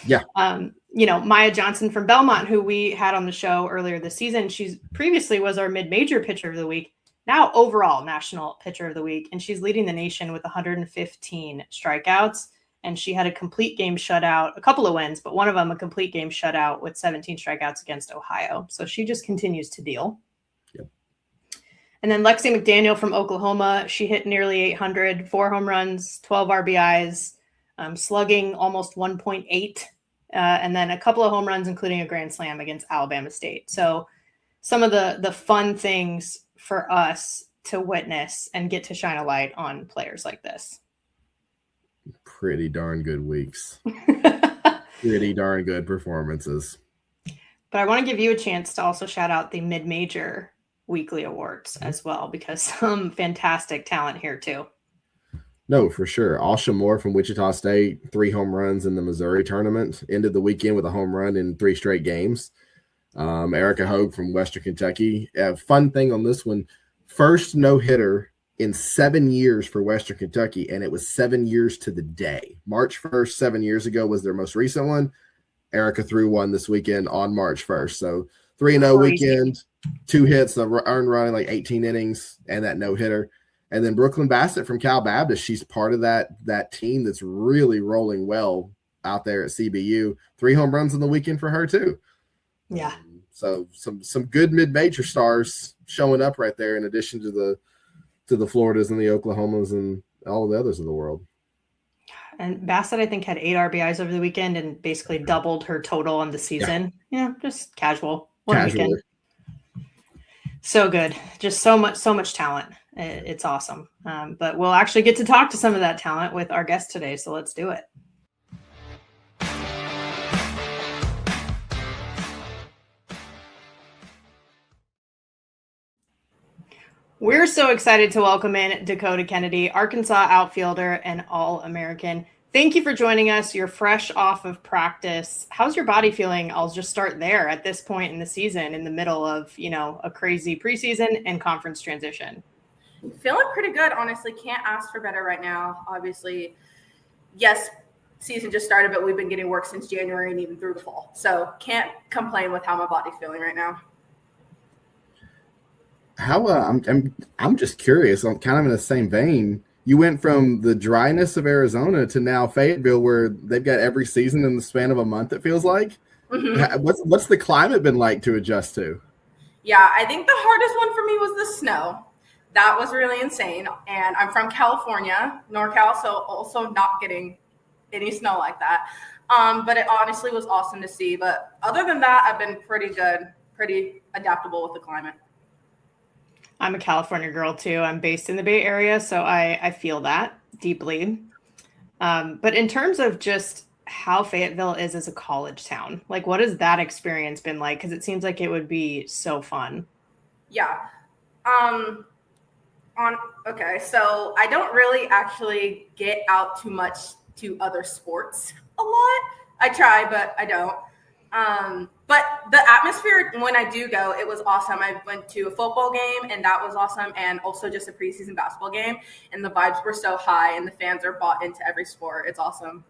Yeah. Maya Johnson from Belmont, who we had on the show earlier this season, she's previously was our mid-major pitcher of the week, now overall national pitcher of the week. And she's leading the nation with 115 strikeouts. And she had a complete game shutout, a couple of wins, but one of them a complete game shutout with 17 strikeouts against Ohio. So she just continues to deal. Yep. And then Lexi McDaniel from Oklahoma, she hit nearly 800, 4 home runs, 12 RBIs, slugging almost 1.8, and then a couple of home runs, including a grand slam against Alabama State. So some of the fun things for us to witness and get to shine a light on players like this. Pretty darn good weeks. Pretty darn good performances. But I want to give you a chance to also shout out the mid-major weekly awards as well, because some fantastic talent here too. No, for sure. Asha Moore from Wichita State, 3 home runs in the Missouri tournament, ended the weekend with a home run in 3 straight games. Erica Hogue from Western Kentucky. Fun thing on this one, first no-hitter in 7 years for Western Kentucky, and it was 7 years to the day. March 1st, 7 years ago, was their most recent one. Erica threw one this weekend on March 1st. So 3-0 weekend, 2 hits, the earned run in like 18 innings, and that no-hitter. And then Brooklyn Bassett from Cal Baptist, she's part of that team that's really rolling well out there at CBU. 3 home runs in the weekend for her too. Yeah. So some good mid-major stars showing up right there, in addition to the Floridas and the Oklahomas and all of the others in the world. And Bassett, I think, had 8 RBIs over the weekend and basically doubled her total on the season. Yeah, just casual. One weekend. So good. Just so much talent. It's awesome. But we'll actually get to talk to some of that talent with our guest today. So let's do it. We're so excited to welcome in Dakota Kennedy, Arkansas outfielder and All-American. Thank you for joining us. You're fresh off of practice. How's your body feeling? I'll just start there at this point in the season, in the middle of, a crazy preseason and conference transition. Feeling pretty good, honestly. Can't ask for better right now. Obviously, yes, season just started, but we've been getting work since January and even through the fall. So can't complain with how my body's feeling right now. How I'm just curious. I'm kind of in the same vein. You went from the dryness of Arizona to now Fayetteville, where they've got every season in the span of a month. It feels like. Mm-hmm. What's the climate been like to adjust to? Yeah, I think the hardest one for me was the snow. That was really insane. And I'm from California, NorCal, so also not getting any snow like that. But it honestly was awesome to see. But other than that, I've been pretty good, pretty adaptable with the climate. I'm a California girl too. I'm based in the Bay Area, so I feel that deeply. But in terms of just how Fayetteville is as a college town, like what has that experience been like? Because it seems like it would be so fun. Yeah. Okay, so I don't really actually get out too much to other sports a lot. I try, but I don't. But the atmosphere when I do go, it was awesome. I went to a football game and that was awesome. And also just a preseason basketball game, and the vibes were so high and the fans are bought into every sport. It's awesome.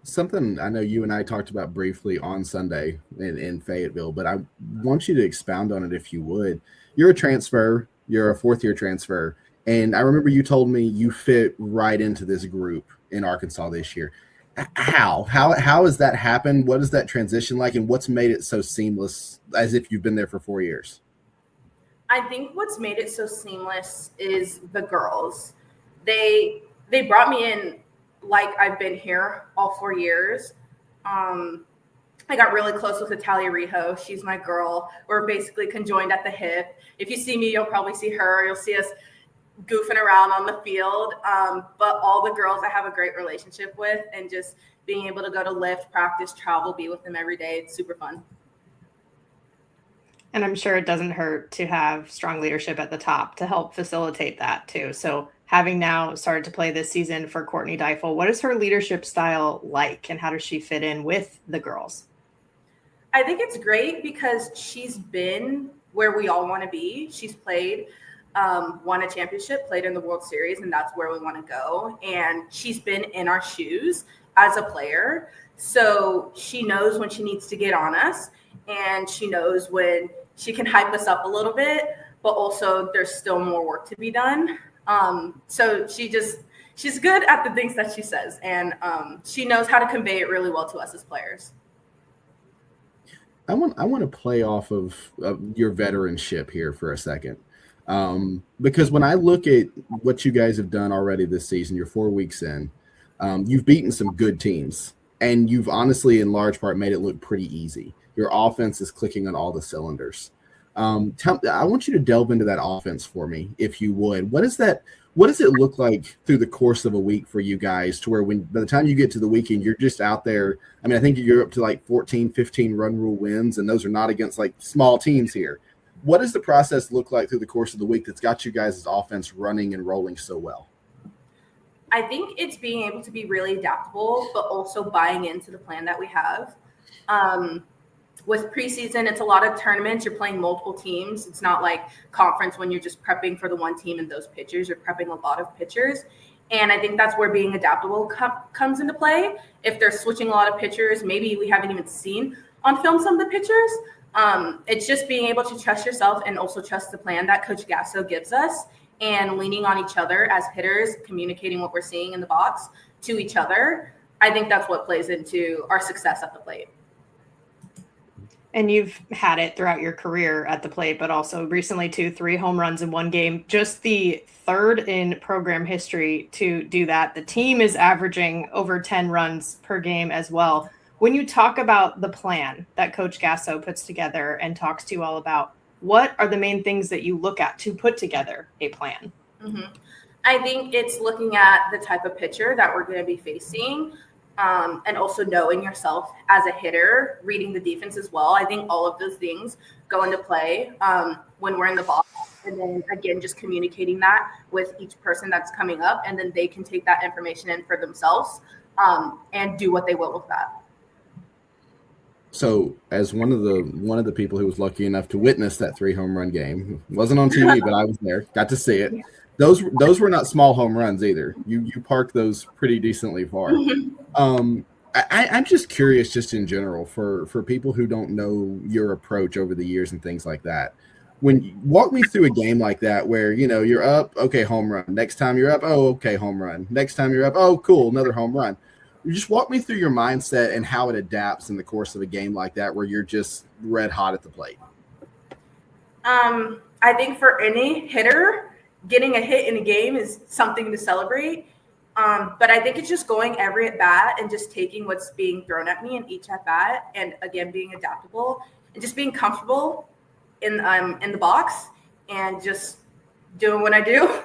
Something I know you and I talked about briefly on Sunday in Fayetteville, but I want you to expound on it if you would. You're a transfer, you're a fourth year transfer. And I remember you told me you fit right into this group in Arkansas this year. How has that happened? What is that transition like, and what's made it so seamless as if you've been there for 4 years? I think what's made it so seamless is the girls. They brought me in like I've been here all 4 years. I got really close with Natalia Rijo. She's my girl. We're basically conjoined at the hip. If you see me, you'll probably see her. You'll see us goofing around on the field, but all the girls I have a great relationship with, and just being able to go to lift, practice, travel, be with them every day, it's super fun. And I'm sure it doesn't hurt to have strong leadership at the top to help facilitate that too. So having now started to play this season for Courtney Deifel, what is her leadership style like, and how does she fit in with the girls? I think it's great because she's been where we all want to be. She's played won a championship, played in the World Series, and that's where we want to go. And she's been in our shoes as a player. So she knows when she needs to get on us, and she knows when she can hype us up a little bit, but also there's still more work to be done. So she's good at the things that she says, and she knows how to convey it really well to us as players. I want to play off of your veteranship here for a second. Because when I look at what you guys have done already this season, you're 4 weeks in, you've beaten some good teams, and you've honestly, in large part, made it look pretty easy. Your offense is clicking on all the cylinders. I want you to delve into that offense for me, if you would. What does it look like through the course of a week for you guys, to where by the time you get to the weekend, you're just out there? I mean, I think you're up to like 14, 15 run rule wins, and those are not against like small teams here. What does the process look like through the course of the week that's got you guys' offense running and rolling so well? I think it's being able to be really adaptable, but also buying into the plan that we have. With preseason, it's a lot of tournaments. You're playing multiple teams. It's not like conference when you're just prepping for the one team and those pitchers. You're prepping a lot of pitchers. And I think that's where being adaptable comes into play. If they're switching a lot of pitchers, maybe we haven't even seen on film some of the pitchers. It's just being able to trust yourself and also trust the plan that Coach Gasso gives us, and leaning on each other as hitters, communicating what we're seeing in the box to each other. I think that's what plays into our success at the plate. And you've had it throughout your career at the plate, but also recently too, 3 home runs in one game, just the third in program history to do that. The team is averaging over 10 runs per game as well. When you talk about the plan that Coach Gasso puts together and talks to you all about, what are the main things that you look at to put together a plan? Mm-hmm. I think it's looking at the type of pitcher that we're going to be facing, and also knowing yourself as a hitter, reading the defense as well. I think all of those things go into play when we're in the box. And then, again, just communicating that with each person that's coming up, and then they can take that information in for themselves and do what they will with that. So, as one of the people who was lucky enough to witness that 3 home run game, wasn't on TV, but I was there, got to see it. Those were not small home runs either. You parked those pretty decently far. I'm just curious, just in general, for people who don't know your approach over the years and things like that. Walk me through a game like that where, you're up, okay, home run. Next time you're up, oh, okay, home run. Next time you're up, oh, cool, another home run. Just walk me through your mindset and how it adapts in the course of a game like that where you're just red hot at the plate. I think for any hitter, getting a hit in a game is something to celebrate. But I think it's just going every at bat and just taking what's being thrown at me in each at bat, and again being adaptable and just being comfortable in the box and just doing what I do.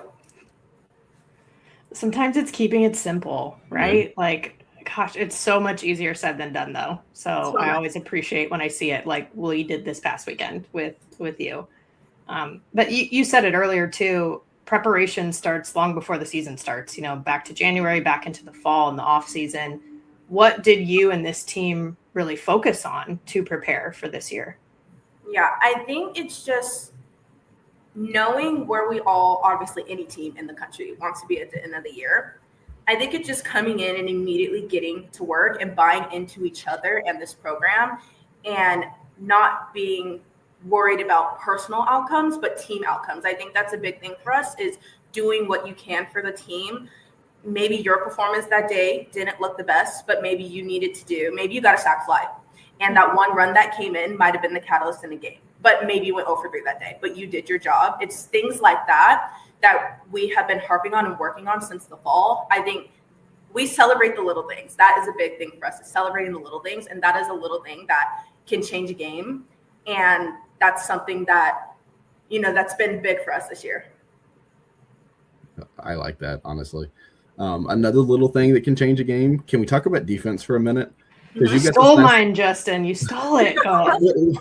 Sometimes it's keeping it simple, right? Like, gosh, it's so much easier said than done, though. So I always appreciate when I see it, like Willie did this past weekend with you. But you said it earlier too. Preparation starts long before the season starts, back to January, back into the fall and the off season. What did you and this team really focus on to prepare for this year? Yeah, I think it's just knowing where we all, obviously any team in the country wants to be at the end of the year. I think it's just coming in and immediately getting to work and buying into each other and this program, and not being worried about personal outcomes, but team outcomes. I think that's a big thing for us, is doing what you can for the team. Maybe your performance that day didn't look the best, but maybe you needed to maybe you got a sac fly, and that one run that came in might have been the catalyst in the game, but maybe you went 0 for 3 that day, but you did your job. It's things like that we have been harping on and working on since the fall. I think we celebrate the little things. That is a big thing for us, is celebrating the little things. And that is a little thing that can change a game. And that's something that, that's been big for us this year. I like that, honestly. Another little thing that can change a game. Can we talk about defense for a minute? You stole mine, Justin. You stole it.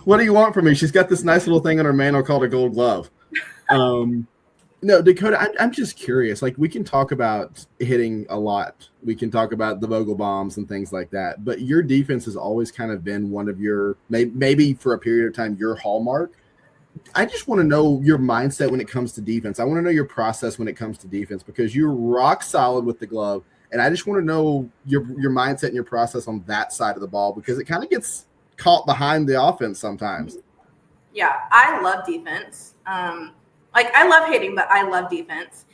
What do you want from me? She's got this nice little thing on her mantle called a gold glove. No, Dakota, I'm just curious. Like, we can talk about hitting a lot. We can talk about the Vogel bombs and things like that. But your defense has always kind of been one of your, maybe for a period of time, your hallmark. I just want to know your mindset when it comes to defense. I want to know your process when it comes to defense, because you're rock solid with the glove. And I just want to know your mindset and your process on that side of the ball, because it kind of gets caught behind the offense sometimes. Yeah, I love defense. I love hitting, but I love defense.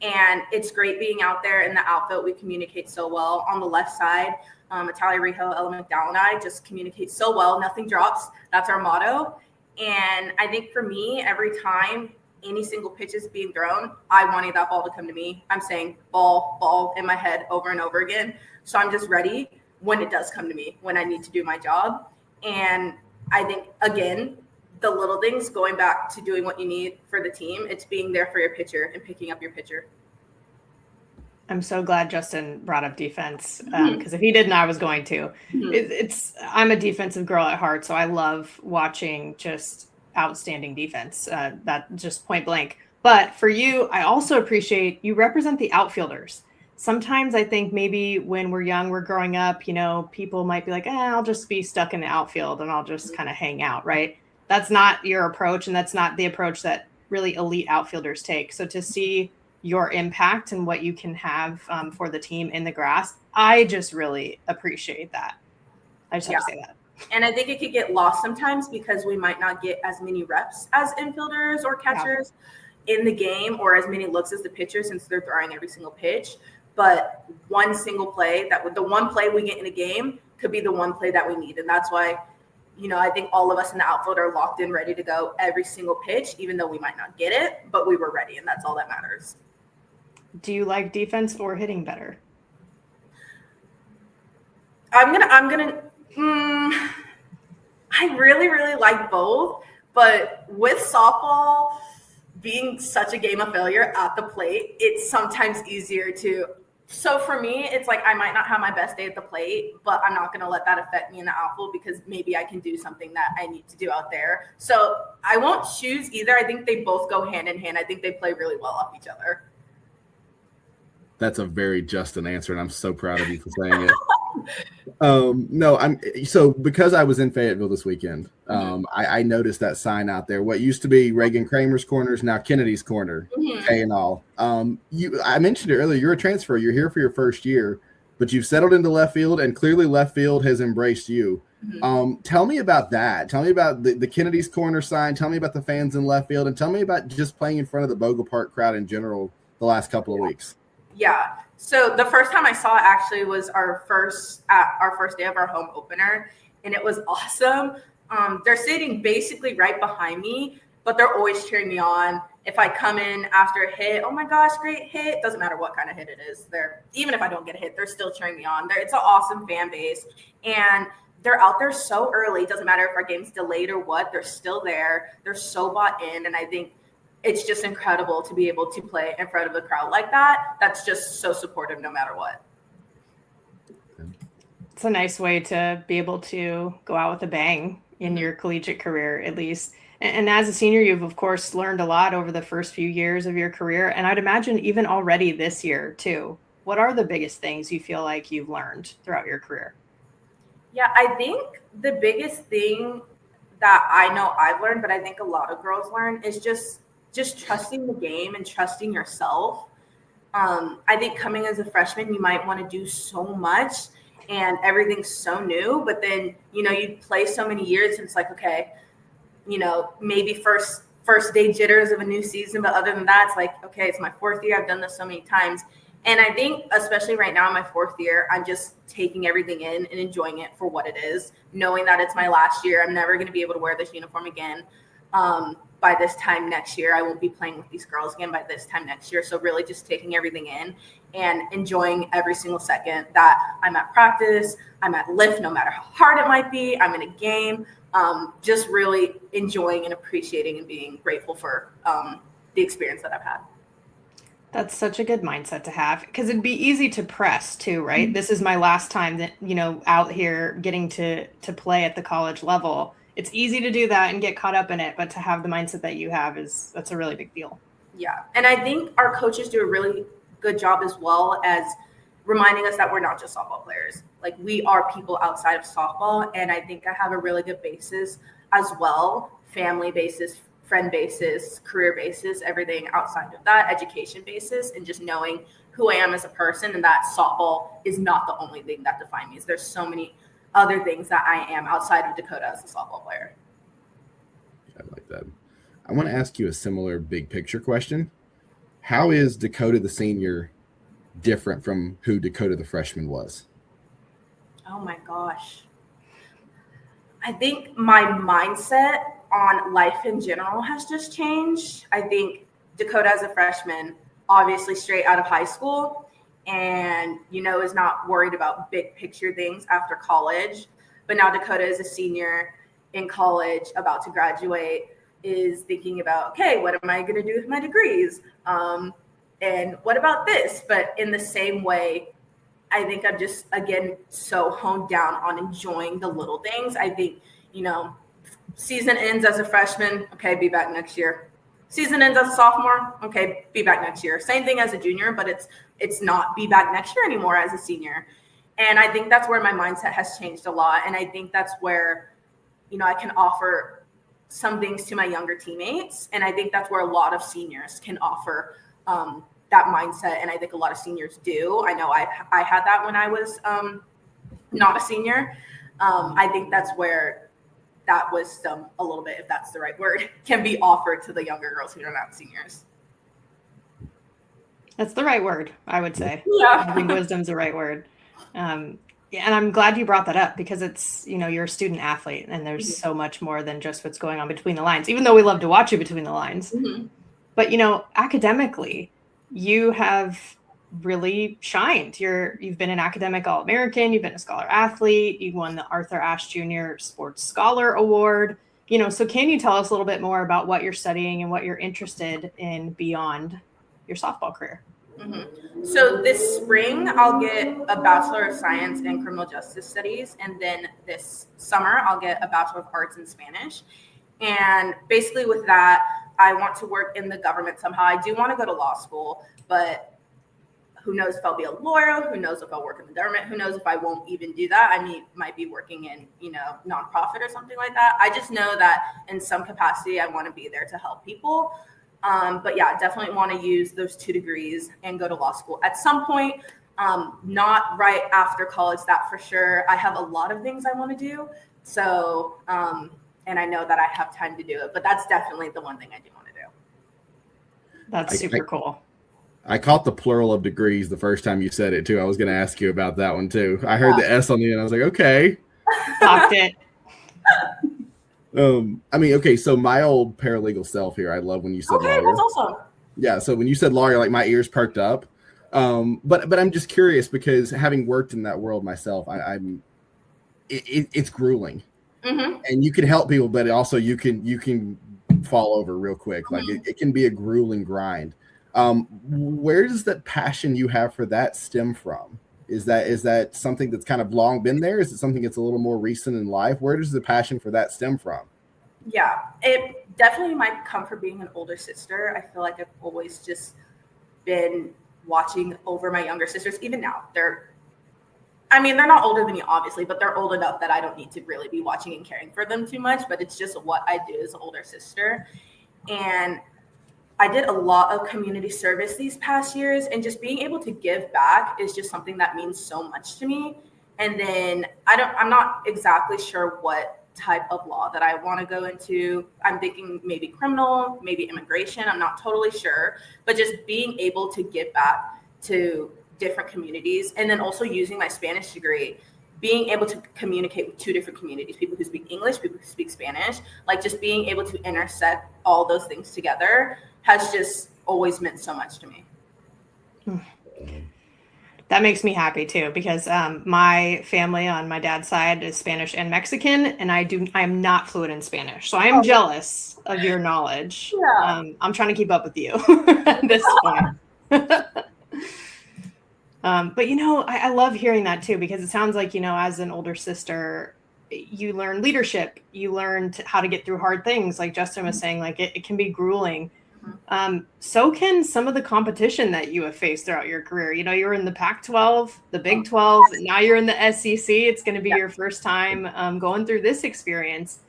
And it's great being out there in the outfield. We communicate so well. On the left side, Natalia Rijo, Ella McDowell, and I just communicate so well. Nothing drops. That's our motto. And I think for me, every time any single pitch is being thrown, I wanted that ball to come to me. I'm saying ball in my head over and over again. So I'm just ready when it does come to me, when I need to do my job. And I think, again, the little things, going back to doing what you need for the team, it's being there for your pitcher and picking up your pitcher. I'm so glad Justin brought up defense, because if he didn't, I was going to. I'm a defensive girl at heart, so I love watching just outstanding defense, that just point blank. But for you, I also appreciate you represent the outfielders. Sometimes I think maybe when we're young, we're growing up, people might be like, I'll just be stuck in the outfield and I'll just kind of hang out, right? That's not your approach, and that's not the approach that really elite outfielders take. So to see your impact and what you can have for the team in the grass, I just really appreciate that. I just have to say that. And I think it could get lost sometimes because we might not get as many reps as infielders or catchers in the game, or as many looks as the pitcher, since they're throwing every single pitch. But one single play, the one play we get in a game could be the one play that we need. And that's why, I think all of us in the outfield are locked in, ready to go every single pitch, even though we might not get it, but we were ready, and that's all that matters. Do you like defense or hitting better? I really, really like both, But with softball being such a game of failure at the plate, it's sometimes easier to. So for me, it's like I might not have my best day at the plate, but I'm not going to let that affect me in the outfield because maybe I can do something that I need to do out there. So I won't choose either. I think they both go hand in hand. I think they play really well off each other. That's a very Justin answer, and I'm so proud of you for saying it. No, so because I was in Fayetteville this weekend, I noticed that sign out there. What used to be Reagan Kramer's corner is now Kennedy's corner, K and all. I mentioned it earlier. You're a transfer. You're here for your first year, but you've settled into left field, and clearly left field has embraced you. Tell me about that. Tell me about the Kennedy's corner sign. Tell me about the fans in left field, and tell me about just playing in front of the Bogle Park crowd in general the last couple of weeks. Yeah. So the first time I saw it actually was our first day of our home opener, and it was awesome. They're sitting basically right behind me, but they're always cheering me on. If I come in after a hit, oh my gosh, great hit. Doesn't matter what kind of hit it is. Even if I don't get a hit, they're still cheering me on. It's an awesome fan base, and they're out there so early. It doesn't matter if our game's delayed or what. They're still there. They're so bought in, and I think it's just incredible to be able to play in front of a crowd like that. That's just so supportive no matter what. It's a nice way to be able to go out with a bang in your collegiate career, at least. And as a senior, you've, of course, learned a lot over the first few years of your career. And I'd imagine even already this year, too. What are the biggest things you feel like you've learned throughout your career? Yeah, I think the biggest thing that I know I've learned, but I think a lot of girls learn, is just trusting the game and trusting yourself. I think coming as a freshman, you might want to do so much and everything's so new, but then, you play so many years and it's like, okay, maybe first day jitters of a new season. But other than that, it's like, okay, it's my fourth year. I've done this so many times. And I think especially right now in my fourth year, I'm just taking everything in and enjoying it for what it is, knowing that it's my last year. I'm never going to be able to wear this uniform again. By this time next year, I won't be playing with these girls again by this time next year. So really just taking everything in and enjoying every single second that I'm at practice, I'm at lift, no matter how hard it might be, I'm in a game, just really enjoying and appreciating and being grateful for the experience that I've had. That's such a good mindset to have, because it'd be easy to press too, right? This is my last time that, out here getting to play at the college level. It's easy to do that and get caught up in it, but to have the mindset that you have that's a really big deal. Yeah. And I think our coaches do a really good job as well as reminding us that we're not just softball players. Like, we are people outside of softball. And I think I have a really good basis as well, family basis, friend basis, career basis, everything outside of that, education basis, and just knowing who I am as a person, and that softball is not the only thing that defines me. There's so many other things that I am outside of Dakota as a softball player. I like that. I want to ask you a similar big picture question. How is Dakota the senior different from who Dakota the freshman was? Oh my gosh. I think my mindset on life in general has just changed. I think Dakota as a freshman, obviously straight out of high school, and, is not worried about big picture things after college. But now Dakota is a senior in college, about to graduate, is thinking about, okay, what am I going to do with my degrees? And what about this? But in the same way, I think I'm just, again, so honed down on enjoying the little things. I think, season ends as a freshman, okay, be back next year. Season ends as a sophomore, okay, be back next year. Same thing as a junior, but it's not be back next year anymore as a senior. And I think that's where my mindset has changed a lot. And I think that's where, I can offer some things to my younger teammates. And I think that's where a lot of seniors can offer that mindset. And I think a lot of seniors do. I know I had that when I was not a senior. I think that's where that wisdom, a little bit, if that's the right word, can be offered to the younger girls who are not seniors. That's the right word, I would say. Yeah. I think wisdom's the right word. And I'm glad you brought that up, because it's, you're a student athlete and there's so much more than just what's going on between the lines, even though we love to watch you between the lines. Mm-hmm. But, academically, you have really shined. You've been an academic All-American. You've been a scholar athlete. You won the Arthur Ashe Jr. Sports Scholar Award. So can you tell us a little bit more about what you're studying and what you're interested in beyond your softball career? Mm-hmm. So this spring, I'll get a Bachelor of Science in Criminal Justice Studies. And then this summer, I'll get a Bachelor of Arts in Spanish. And basically with that, I want to work in the government somehow. I do want to go to law school, but who knows if I'll be a lawyer? Who knows if I'll work in the government? Who knows if I won't even do that? I might be working in, nonprofit or something like that. I just know that in some capacity, I want to be there to help people. But yeah, definitely want to use those 2 degrees and go to law school at some point. Not right after college, that for sure. I have a lot of things I want to do. So, and I know that I have time to do it, but that's definitely the one thing I do want to do. That's super cool. I caught the plural of degrees the first time you said it too. I was going to ask you about that one too. I heard the S on the end. I was like, okay. Locked it. Okay. So my old paralegal self here, I love when you said lawyer. That's awesome. Yeah. So when you said lawyer, like my ears perked up. But I'm just curious because having worked in that world myself, it's grueling, and you can help people, but also you can fall over real quick. Like it can be a grueling grind. Where does that passion you have for that stem from? Is that something that's kind of long been there? Is it something that's a little more recent in life? Where does the passion for that stem from? Yeah, it definitely might come from being an older sister. I feel like I've always just been watching over my younger sisters. Even now, they're not older than me, obviously, but they're old enough that I don't need to really be watching and caring for them too much. But it's just what I do as an older sister. And I did a lot of community service these past years, and just being able to give back is just something that means so much to me. And then I'm not exactly sure what type of law that I want to go into. I'm thinking maybe criminal, maybe immigration. I'm not totally sure, but just being able to give back to different communities, and then also using my Spanish degree, being able to communicate with 2 different communities, people who speak English, people who speak Spanish, like just being able to intersect all those things together has just always meant so much to me. That makes me happy too, because my family on my dad's side is Spanish and Mexican, and I am not fluent in Spanish. So I am jealous of your knowledge. Yeah. I'm trying to keep up with you at this point. But I love hearing that too, because it sounds like, as an older sister, you learn leadership, you learn how to get through hard things. Like Justin was saying, like it can be grueling. So can some of the competition that you have faced throughout your career. You were in the Pac-12, the Big 12, now you're in the SEC. It's going to be your first time going through this experience.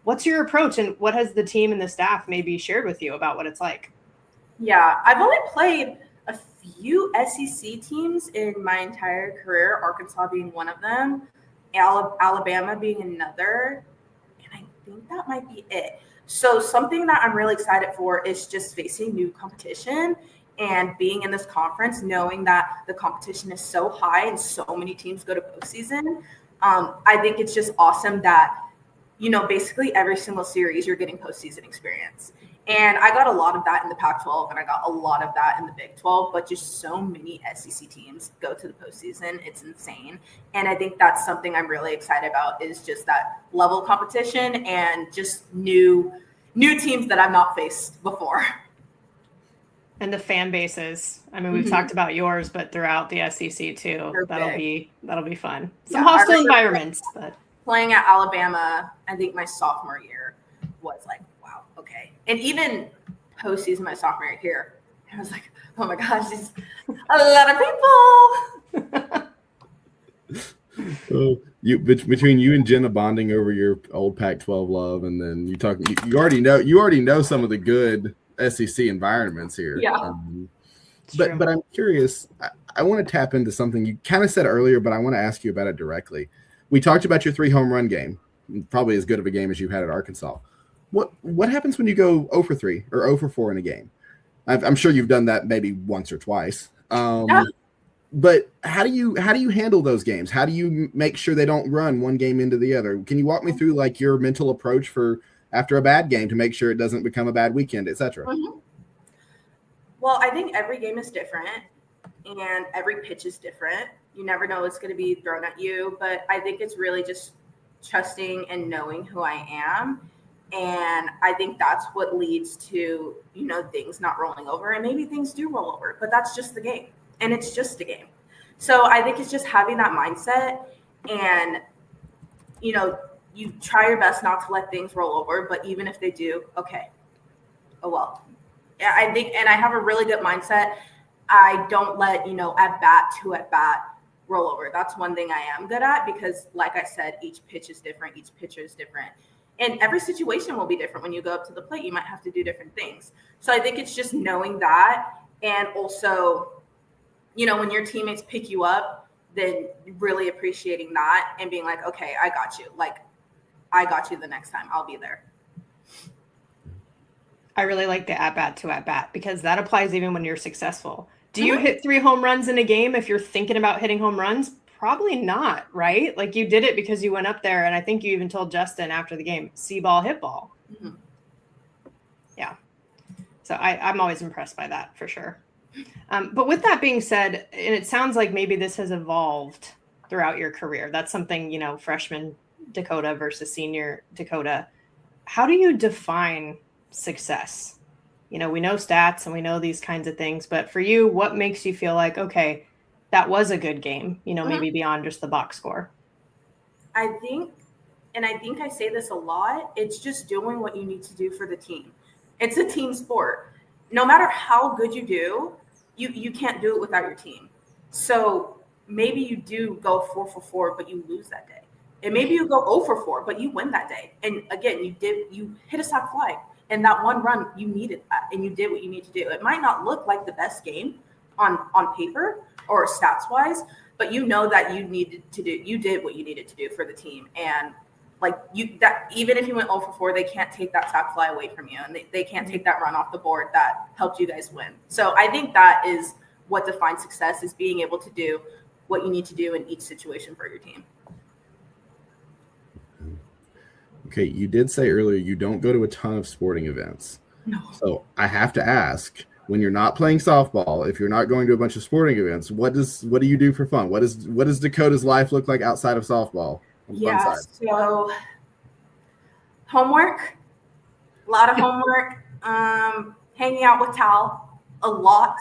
What's your approach, and what has the team and the staff maybe shared with you about what it's like? Yeah, I've only played a few SEC teams in my entire career, Arkansas being one of them, Alabama being another, and I think that might be it. So something that I'm really excited for is just facing new competition and being in this conference, knowing that the competition is so high and so many teams go to postseason. I think it's just awesome that, basically every single series you're getting postseason experience. And I got a lot of that in the Pac-12, and I got a lot of that in the Big 12, but just so many SEC teams go to the postseason. It's insane. And I think that's something I'm really excited about, is just that level of competition and just new teams that I've not faced before. And the fan bases. We've talked about yours, but throughout the SEC too. That'll be fun. Some hostile environments, but playing at Alabama, I think my sophomore year was like, wow, okay. And even postseason my sophomore year here, I was like, oh my gosh, there's a lot of people. Between you and Jenna bonding over your old Pac-12 love, and then you already know some of the good SEC environments here. Yeah. But I'm curious. I want to tap into something you kind of said earlier, but I want to ask you about it directly. We talked about your 3 home run game, probably as good of a game as you had at Arkansas. What happens when you go 0 for 3 or 0 for 4 in a game? I'm sure you've done that maybe once or twice. But how do you handle those games? How do you make sure they don't run one game into the other? Can you walk me through like your mental approach for after a bad game to make sure it doesn't become a bad weekend, etc.? Mm-hmm. Well, I think every game is different and every pitch is different. You never know what's going to be thrown at you, but I think it's really just trusting and knowing who I am And I think that's what leads to, things not rolling over. And maybe things do roll over, but that's just the game. And it's just a game. So I think it's just having that mindset and, you try your best not to let things roll over. But even if they do, okay, oh well. Yeah, I think, and I have a really good mindset. I don't let, at bat roll over. That's one thing I am good at because, like I said, each pitch is different. Each pitcher is different. And every situation will be different. When you go up to the plate, you might have to do different things. So I think it's just knowing that. And also, when your teammates pick you up, then really appreciating that and being like, okay, I got you. Like, I got you the next time. I'll be there. I really like the at-bat to at-bat because that applies even when you're successful. Do you hit 3 home runs in a game if you're thinking about hitting home runs? Probably not, right? Like you did it because you went up there, and I think you even told Justin after the game, see ball, hit ball. Mm-hmm. Yeah. So I'm always impressed by that for sure. But with that being said, and it sounds like maybe this has evolved throughout your career. That's something, freshman Dakota versus senior Dakota. How do you define success? We know stats and we know these kinds of things, but for you, what makes you feel like, okay, that was a good game, maybe beyond just the box score? I think I say this a lot, it's just doing what you need to do for the team. It's a team sport. No matter how good you do, you can't do it without your team. So maybe you do go 4 for 4, but you lose that day. And maybe you go 0 for 4, but you win that day. And again, you hit a sac fly. And that one run, you needed that, and you did what you need to do. It might not look like the best game on paper or stats wise, but that you did what you needed to do for the team. And even if you went 0 for 4, they can't take that sac fly away from you, and they can't take that run off the board that helped you guys win. So I think that is what defines success, is being able to do what you need to do in each situation for your team. Okay, you did say earlier you don't go to a ton of sporting events. No. So I have to ask, when you're not playing softball, if you're not going to a bunch of sporting events, what do you do for fun? What does Dakota's life look like outside of softball? Yeah, so homework, a lot of homework, hanging out with Tal a lot,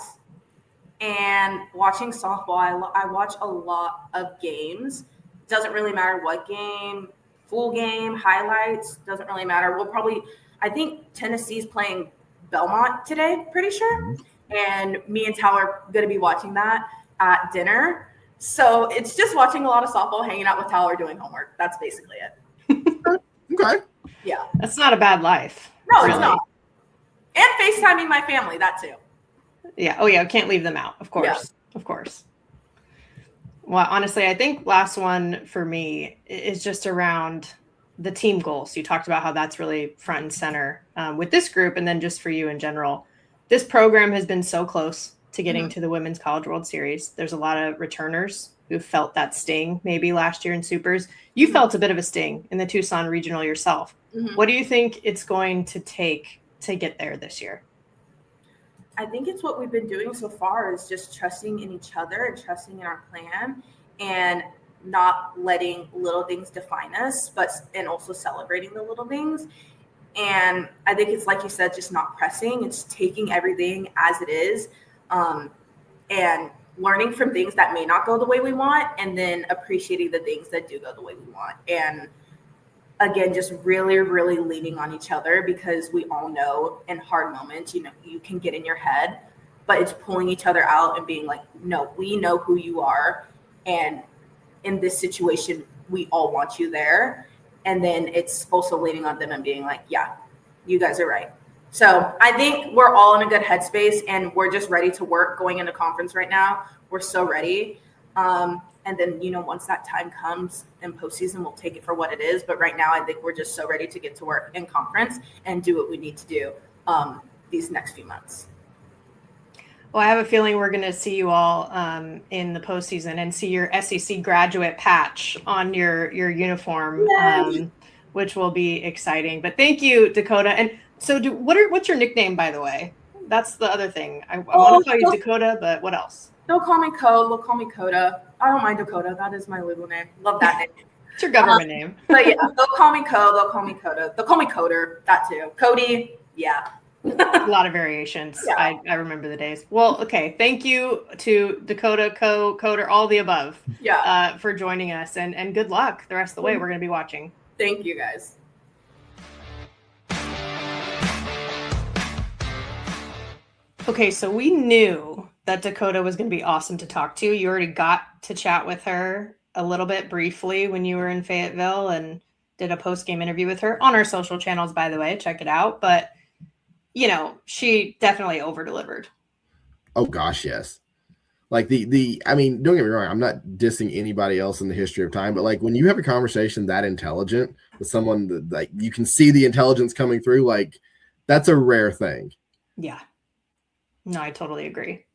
and watching softball. I watch a lot of games. Doesn't really matter what game. Full game, highlights, doesn't really matter. I think Tennessee's playing Belmont today, pretty sure. And me and Tal are going to be watching that at dinner. So it's just watching a lot of softball, hanging out with Tal, or doing homework. That's basically it. Okay. Yeah. That's not a bad life. No, really. It's not. And FaceTiming my family, that too. Yeah. Oh, yeah. Can't leave them out. Of course. Yeah. Of course. Well, honestly, I think last one for me is just around the team goals. You talked about how that's really front and center with this group, and then just for you in general. This program has been so close to getting to the Women's College World Series. There's a lot of returners who felt that sting maybe last year in Supers. You felt a bit of a sting in the Tucson Regional yourself. What do you think it's going to take to get there this year? I think it's what we've been doing so far, is just trusting in each other and trusting in our plan, and not letting little things define us, and also celebrating the little things. And I think it's, like you said, just not pressing. It's taking everything as it is, and learning from things that may not go the way we want, and then appreciating the things that do go the way we want. And again, just really, really leaning on each other, because we all know in hard moments, you can get in your head, but it's pulling each other out and being like, no, we know who you are. And in this situation, we all want you there. And then it's also leaning on them and being like, yeah, you guys are right. So I think we're all in a good headspace, and we're just ready to work going into conference right now. We're so ready. And then, once that time comes in postseason, we'll take it for what it is. But right now, I think we're just so ready to get to work in conference and do what we need to do these next few months. Well, I have a feeling we're going to see you all in the postseason and see your SEC graduate patch on your uniform, which will be exciting. But thank you, Dakota. And so what's your nickname, by the way? That's the other thing. I want to call you Dakota, but what else? They'll call me Co. They'll call me Coda. I don't mind Dakota. That is my legal name. Love that name. It's your government name. But yeah, they'll call me Co. They'll call me Coda. They'll call me Coder. That too. Cody. Yeah. A lot of variations. Yeah. I remember the days. Well, okay. Thank you to Dakota, Coder, all the above. Yeah. For joining us, and good luck the rest of the way. We're going to be watching. Thank you, guys. Okay, so we knew that Dakota was going to be awesome to talk to. You already got to chat with her a little bit briefly when you were in Fayetteville and did a post-game interview with her on our social channels, by the way. Check it out. But, you know, she definitely over-delivered. Oh, gosh, yes. Like I mean, don't get me wrong. I'm not dissing anybody else in the history of time, but like when you have a conversation that intelligent with someone that like you can see the intelligence coming through, like that's a rare thing. Yeah. No, I totally agree.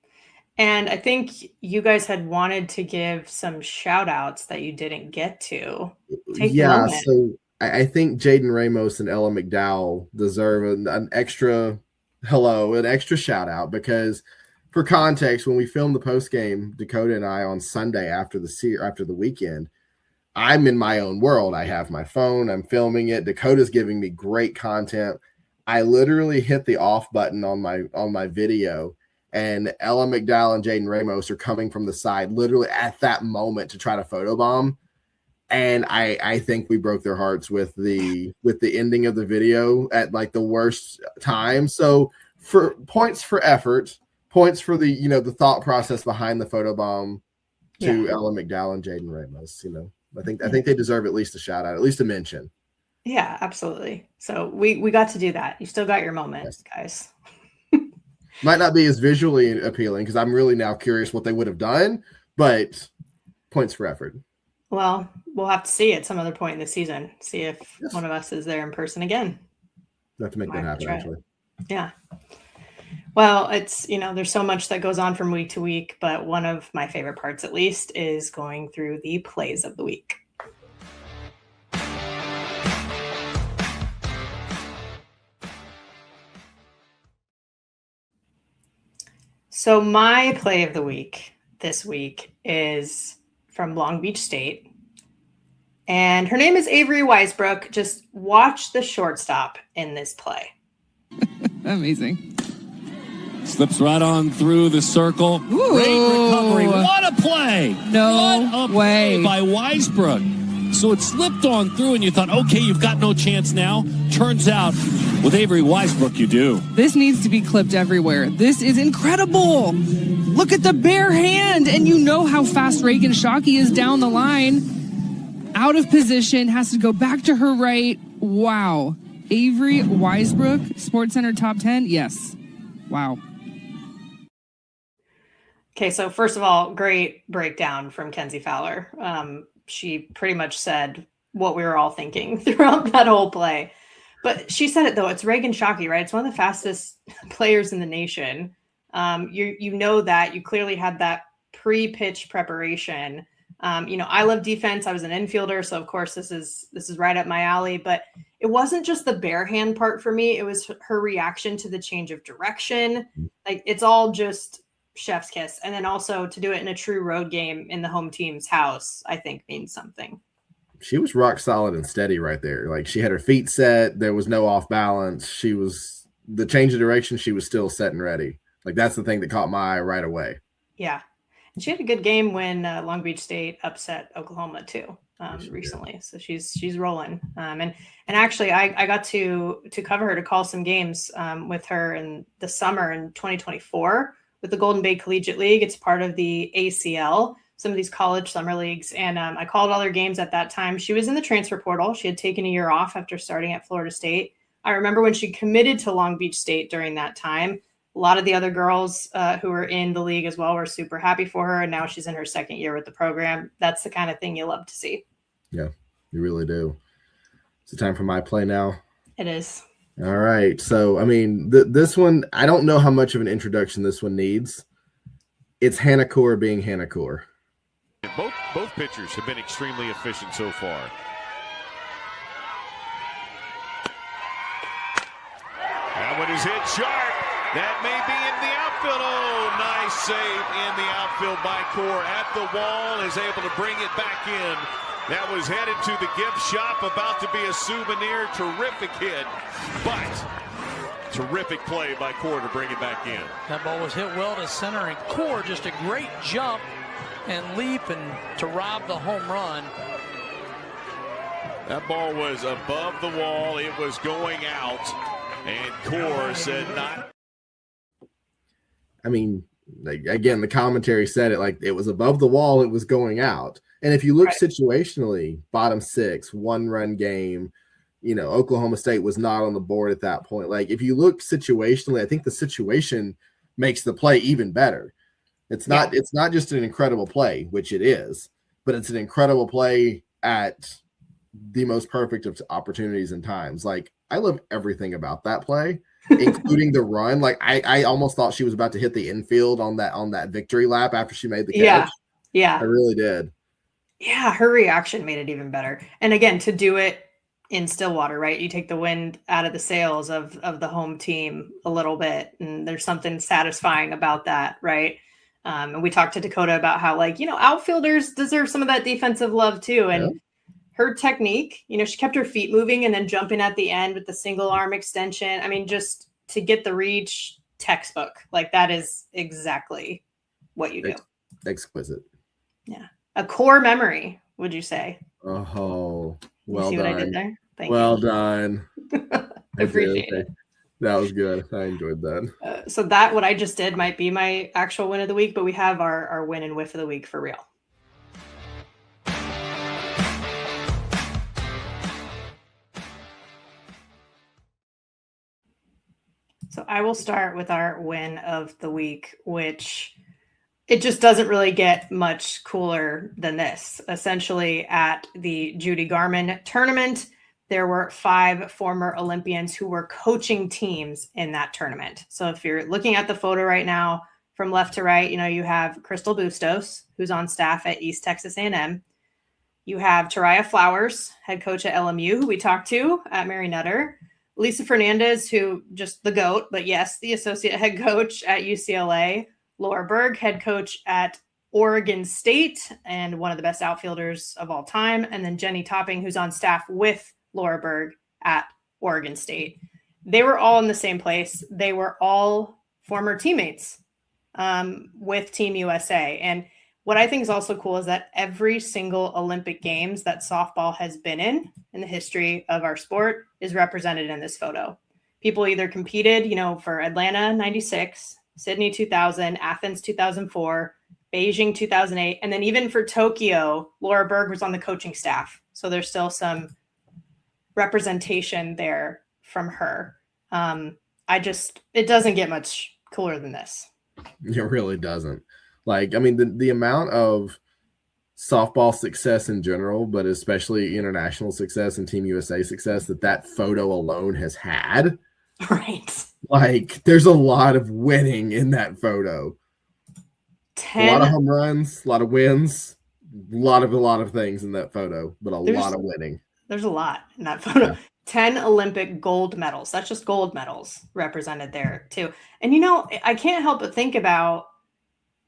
And I think you guys had wanted to give some shout outs that you didn't get to. Yeah. So I think Jaden Ramos and Ella McDowell deserve an extra an extra shout out because for context, when we filmed the post game, Dakota and I on Sunday after the weekend, I'm in my own world. I have my phone, I'm filming it. Dakota's giving me great content. I literally hit the off button on my video, and Ella McDowell and Jaden Ramos are coming from the side, literally at that moment to try to photobomb. And I think we broke their hearts with the ending of the video at like the worst time. So for points for effort, points for the the thought process behind the photobomb to Ella McDowell and Jaden Ramos. I think they deserve at least a shout out, at least a mention. Yeah, absolutely. So we got to do that. You still got your moment, guys. Might not be as visually appealing because I'm really now curious what they would have done, but points for effort. Well, we'll have to see at some other point in the season. See if one of us is there in person again. We'll have to make that happen, actually. Yeah. Well, it's, there's so much that goes on from week to week, but one of my favorite parts, at least, is going through the plays of the week. So my play of the week this week is from Long Beach State. And her name is Avery Weisbrook. Just watch the shortstop in this play. Amazing. Slips right on through the circle. Ooh. Great recovery. What a play. No way. Play by Weisbrook. So it slipped on through and you thought, okay, you've got no chance now. Turns out with Avery Weisbrook, you do. This needs to be clipped everywhere. This is incredible. Look at the bare hand. And you know how fast Reagan Shockey is down the line. Out of position, has to go back to her right. Wow. Avery Weisbrook, SportsCenter top 10. Yes. Wow. Okay, so first of all, great breakdown from Kenzie Fowler. She pretty much said what we were all thinking throughout that whole play. But she said it, though. It's Reagan Shockey, right? It's one of the fastest players in the nation. You know that. You clearly had that pre-pitch preparation. I love defense. I was an infielder, so of course this is right up my alley. But it wasn't just the bare hand part for me. It was her reaction to the change of direction. Like, it's all just chef's kiss. And then also to do it in a true road game in the home team's house, I think means something. She was rock solid and steady right there. Like, she had her feet set. There was no off balance. She was the change of direction. She was still set and ready. Like, that's the thing that caught my eye right away. Yeah. And she had a good game when Long Beach State upset Oklahoma too recently. So she's rolling. And actually I got to cover her, to call some games with her in the summer in 2024 with the Golden Bay Collegiate League. It's part of the ACL, some of these college summer leagues. And I called all their games at that time. She was in the transfer portal. She had taken a year off after starting at Florida State. I remember when she committed to Long Beach State during that time. A lot of the other girls who were in the league as well were super happy for her. And now she's in her second year with the program. That's the kind of thing you love to see. Yeah, you really do. It's the time for my play now. It is. All right. So, I mean, this one, I don't know how much of an introduction this one needs. It's Hannah Core being Hannah Core. Both pitchers have been extremely efficient so far. That one is hit sharp. That may be in the outfield. Oh, nice save in the outfield by Core. At the wall, is able to bring it back in That was headed to the gift shop, about to be a souvenir. Terrific hit, but terrific play by Core to bring it back in. That ball was hit well to center, and Core just a great jump and leap and to rob the home run. That ball was above the wall. It was going out, and Core said not. I mean, like, again, the commentary said it like it was above the wall, it was going out. And if you look situationally, bottom 6, 1-run game, Oklahoma State was not on the board at that point. Like, if you look situationally, I think the situation makes the play even better. It's not just an incredible play, which it is, but it's an incredible play at the most perfect of opportunities and times. Like, I love everything about that play, including the run. Like, I almost thought she was about to hit the infield on that victory lap after she made the catch. Yeah. I really did. Yeah, her reaction made it even better. And again, to do it in Stillwater, right? You take the wind out of the sails of the home team a little bit, and there's something satisfying about that, right? And we talked to Dakota about how, like, outfielders deserve some of that defensive love too. And her technique, she kept her feet moving and then jumping at the end with the single arm extension. I mean, just to get the reach, textbook. Like, that is exactly what you do. Exquisite. Yeah. A core memory, would you say? Oh, well done. What I did there? Thank you. Well done. I appreciate it. That was good. I enjoyed that. So what I just did might be my actual win of the week, but we have our win and whiff of the week for real. So I will start with our win of the week, which it just doesn't really get much cooler than this. Essentially, at the Judy Garman tournament, there were 5 former Olympians who were coaching teams in that tournament. So if you're looking at the photo right now, from left to right, you have Crystal Bustos, who's on staff at East Texas A&M. You have Taraya Flowers, head coach at LMU, who we talked to at Mary Nutter. Lisa Fernandez, who just the GOAT, but yes, the associate head coach at UCLA. Laura Berg, head coach at Oregon State and one of the best outfielders of all time. And then Jenny Topping, who's on staff with Laura Berg at Oregon State. They were all in the same place. They were all former teammates with Team USA. And what I think is also cool is that every single Olympic Games that softball has been in the history of our sport is represented in this photo. People either competed, for Atlanta 96, Sydney 2000, Athens 2004, Beijing 2008, and then even for Tokyo, Laura Berg was on the coaching staff. So there's still some representation there from her. It doesn't get much cooler than this. It really doesn't. Like, I mean, the amount of softball success in general, but especially international success and Team USA success that photo alone has had. Right. Like, there's a lot of winning in that photo. A lot of home runs, a lot of wins, a lot of things in that photo, but there's a lot of winning. There's a lot in that photo. Yeah. 10 Olympic gold medals. That's just gold medals represented there too. And I can't help but think about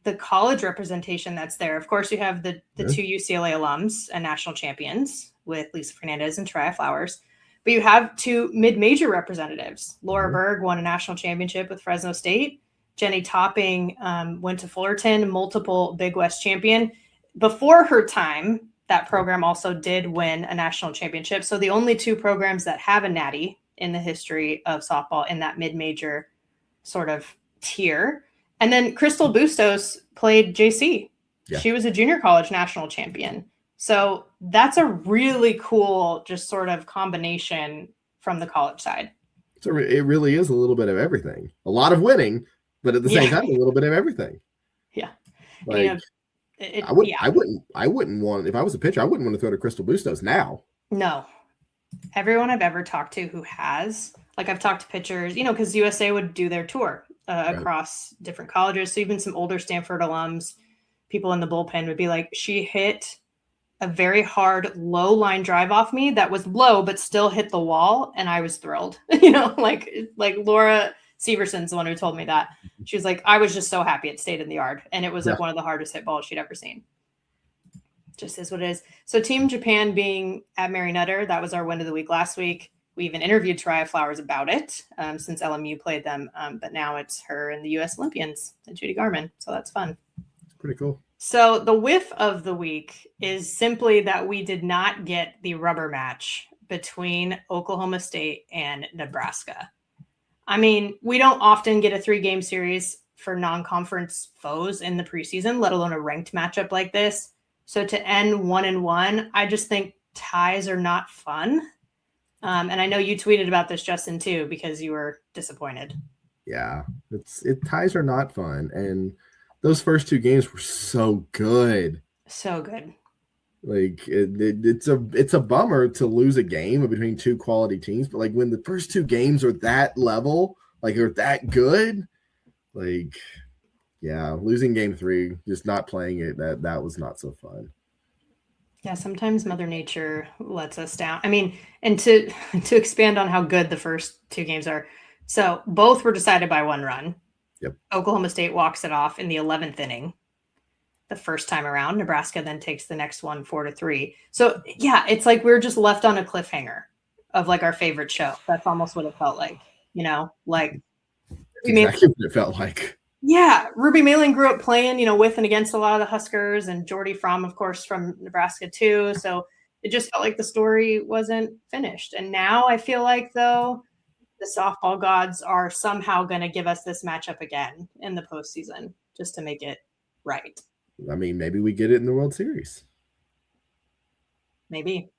the college representation that's there. Of course, you have the 2 UCLA alums and national champions with Lisa Fernandez and Taraya Flowers. But you have 2 mid-major representatives. Laura Berg won a national championship with Fresno State. Jenny Topping went to Fullerton, multiple Big West champion. Before her time, that program also did win a national championship. So the only 2 programs that have a natty in the history of softball in that mid-major sort of tier. And then Crystal Bustos played JC. Yeah. She was a junior college national champion. So that's a really cool just sort of combination from the college side. So it really is a little bit of everything. A lot of winning, but at the same time, a little bit of everything. Yeah. Like, I wouldn't want, if I was a pitcher, I wouldn't want to throw to Crystal Bustos now. No. Everyone I've ever talked to who has, like, I've talked to pitchers, because USA would do their tour across different colleges. So even some older Stanford alums, people in the bullpen would be like, she hit a very hard low line drive off me that was low, but still hit the wall. And I was thrilled, like Laura Severson's the one who told me that. She was like, I was just so happy it stayed in the yard. And it was like one of the hardest hit balls she'd ever seen. just is what it is. So Team Japan being at Mary Nutter, that was our win of the week last week. We even interviewed Tariah Flowers about it since LMU played them. But now it's her and the U.S. Olympians and Judy Garman. So that's fun. It's pretty cool. So the whiff of the week is simply that we did not get the rubber match between Oklahoma State and Nebraska. I mean, we don't often get a 3-game series for non-conference foes in the preseason, let alone a ranked matchup like this. So to end 1-1, I just think ties are not fun. And I know you tweeted about this, Justin, too, because you were disappointed. Yeah, ties are not fun. And those first 2 games were so good. So good. Like it's a bummer to lose a game between 2 quality teams, but like when the first 2 games are that level, like are that good, like yeah, losing game 3, just not playing it, that was not so fun. Yeah, sometimes Mother Nature lets us down. I mean, and to expand on how good the first 2 games are. So both were decided by 1 run. Yep. Oklahoma State walks it off in the 11th inning. The first time around, Nebraska then takes the next one 4-3. So yeah, it's like we're just left on a cliffhanger of like our favorite show. That's almost what it felt like, like exactly what it felt like. Yeah, Ruby Malin grew up playing, with and against a lot of the Huskers, and Jordy Fromm, of course, from Nebraska too. So it just felt like the story wasn't finished. And now I feel like, though, the softball gods are somehow going to give us this matchup again in the postseason just to make it right. I mean, maybe we get it in the World Series. Maybe.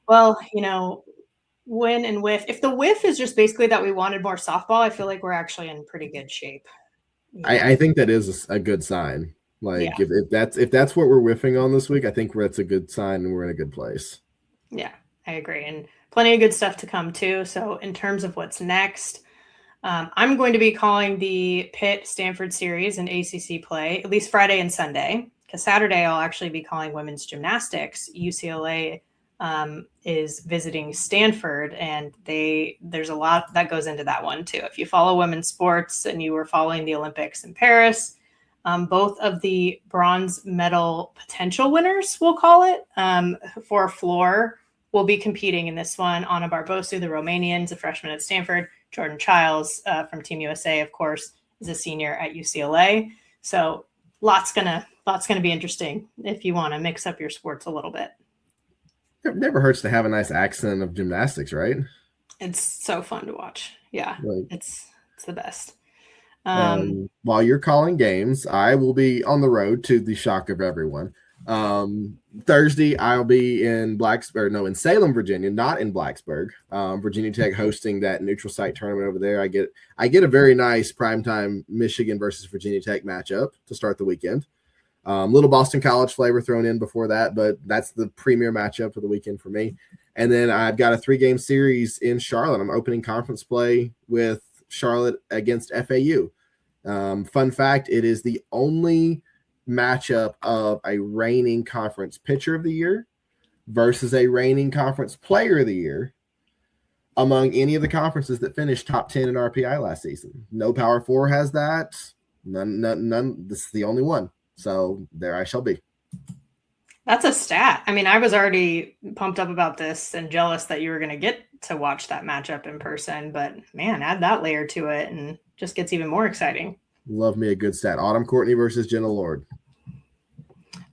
Well, win and whiff. If the whiff is just basically that we wanted more softball, I feel like we're actually in pretty good shape. I think that is a good sign. Like if that's what we're whiffing on this week, I think that's a good sign and we're in a good place. Yeah, I agree. And plenty of good stuff to come too. So in terms of what's next, I'm going to be calling the Pitt-Stanford series in ACC play, at least Friday and Sunday, because Saturday I'll actually be calling women's gymnastics. UCLA is visiting Stanford, and there's a lot that goes into that one too. If you follow women's sports and you were following the Olympics in Paris, both of the bronze medal potential winners, we'll call it, for floor will be competing in this one. Anna Barbosu, the Romanians, a freshman at Stanford. Jordan Childs from Team USA, of course, is a senior at UCLA. So lots gonna be interesting if you want to mix up your sports a little bit. It never hurts to have a nice accent of gymnastics, right? It's so fun to watch. Yeah, it's the best. While you're calling games, I will be on the road, to the shock of everyone. Thursday, I'll be in Salem, Virginia, not in Blacksburg. Virginia Tech hosting that neutral site tournament over there. I get a very nice primetime Michigan versus Virginia Tech matchup to start the weekend. Little Boston College flavor thrown in before that, but that's the premier matchup of the weekend for me. And then I've got a 3-game series in Charlotte. I'm opening conference play with Charlotte against FAU. Fun fact, it is the only matchup of a reigning conference pitcher of the year versus a reigning conference player of the year among any of the conferences that finished top 10 in RPI last season. No Power 4 has that. None. This is the only one. So there I shall be. That's a stat. I mean, I was already pumped up about this and jealous that you were going to get to watch that matchup in person, but man, add that layer to it and just gets even more exciting. Love me a good stat. Autumn Courtney versus Jenna Lord.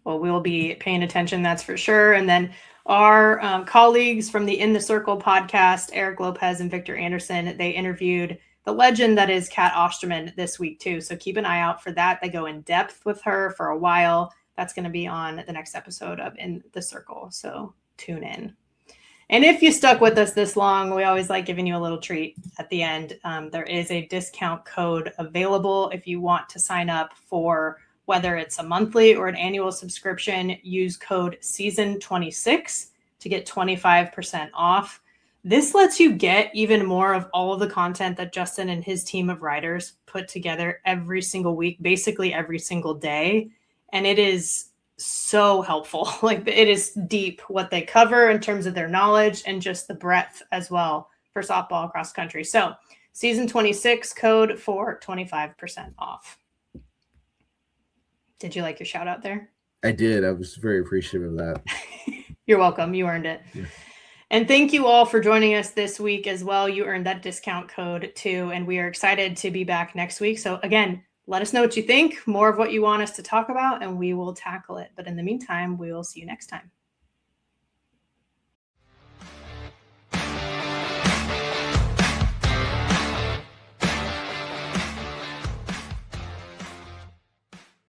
Well, we'll be paying attention, that's for sure. And then our colleagues from the In the Circle podcast, Eric Lopez and Victor Anderson, they interviewed the legend that is Kat Osterman this week too. So keep an eye out for that. They go in depth with her for a while. That's going to be on the next episode of In the Circle. So tune in. And if you stuck with us this long, we always like giving you a little treat at the end. There is a discount code available if you want to sign up for whether it's a monthly or an annual subscription. Use code SEASON26 to get 25% off. This lets you get even more of all of the content that Justin and his team of writers put together every single week, basically every single day. And it is so helpful. Like, it is deep what they cover in terms of their knowledge and just the breadth as well for softball across country. So season 26 code for 25% off. Did you like your shout out there? I did. I was very appreciative of that. You're welcome. You earned it. Yeah. And thank you all for joining us this week as well. You earned that discount code too. And we are excited to be back next week. So again, let us know what you think, more of what you want us to talk about, and we will tackle it. But in the meantime, we will see you next time.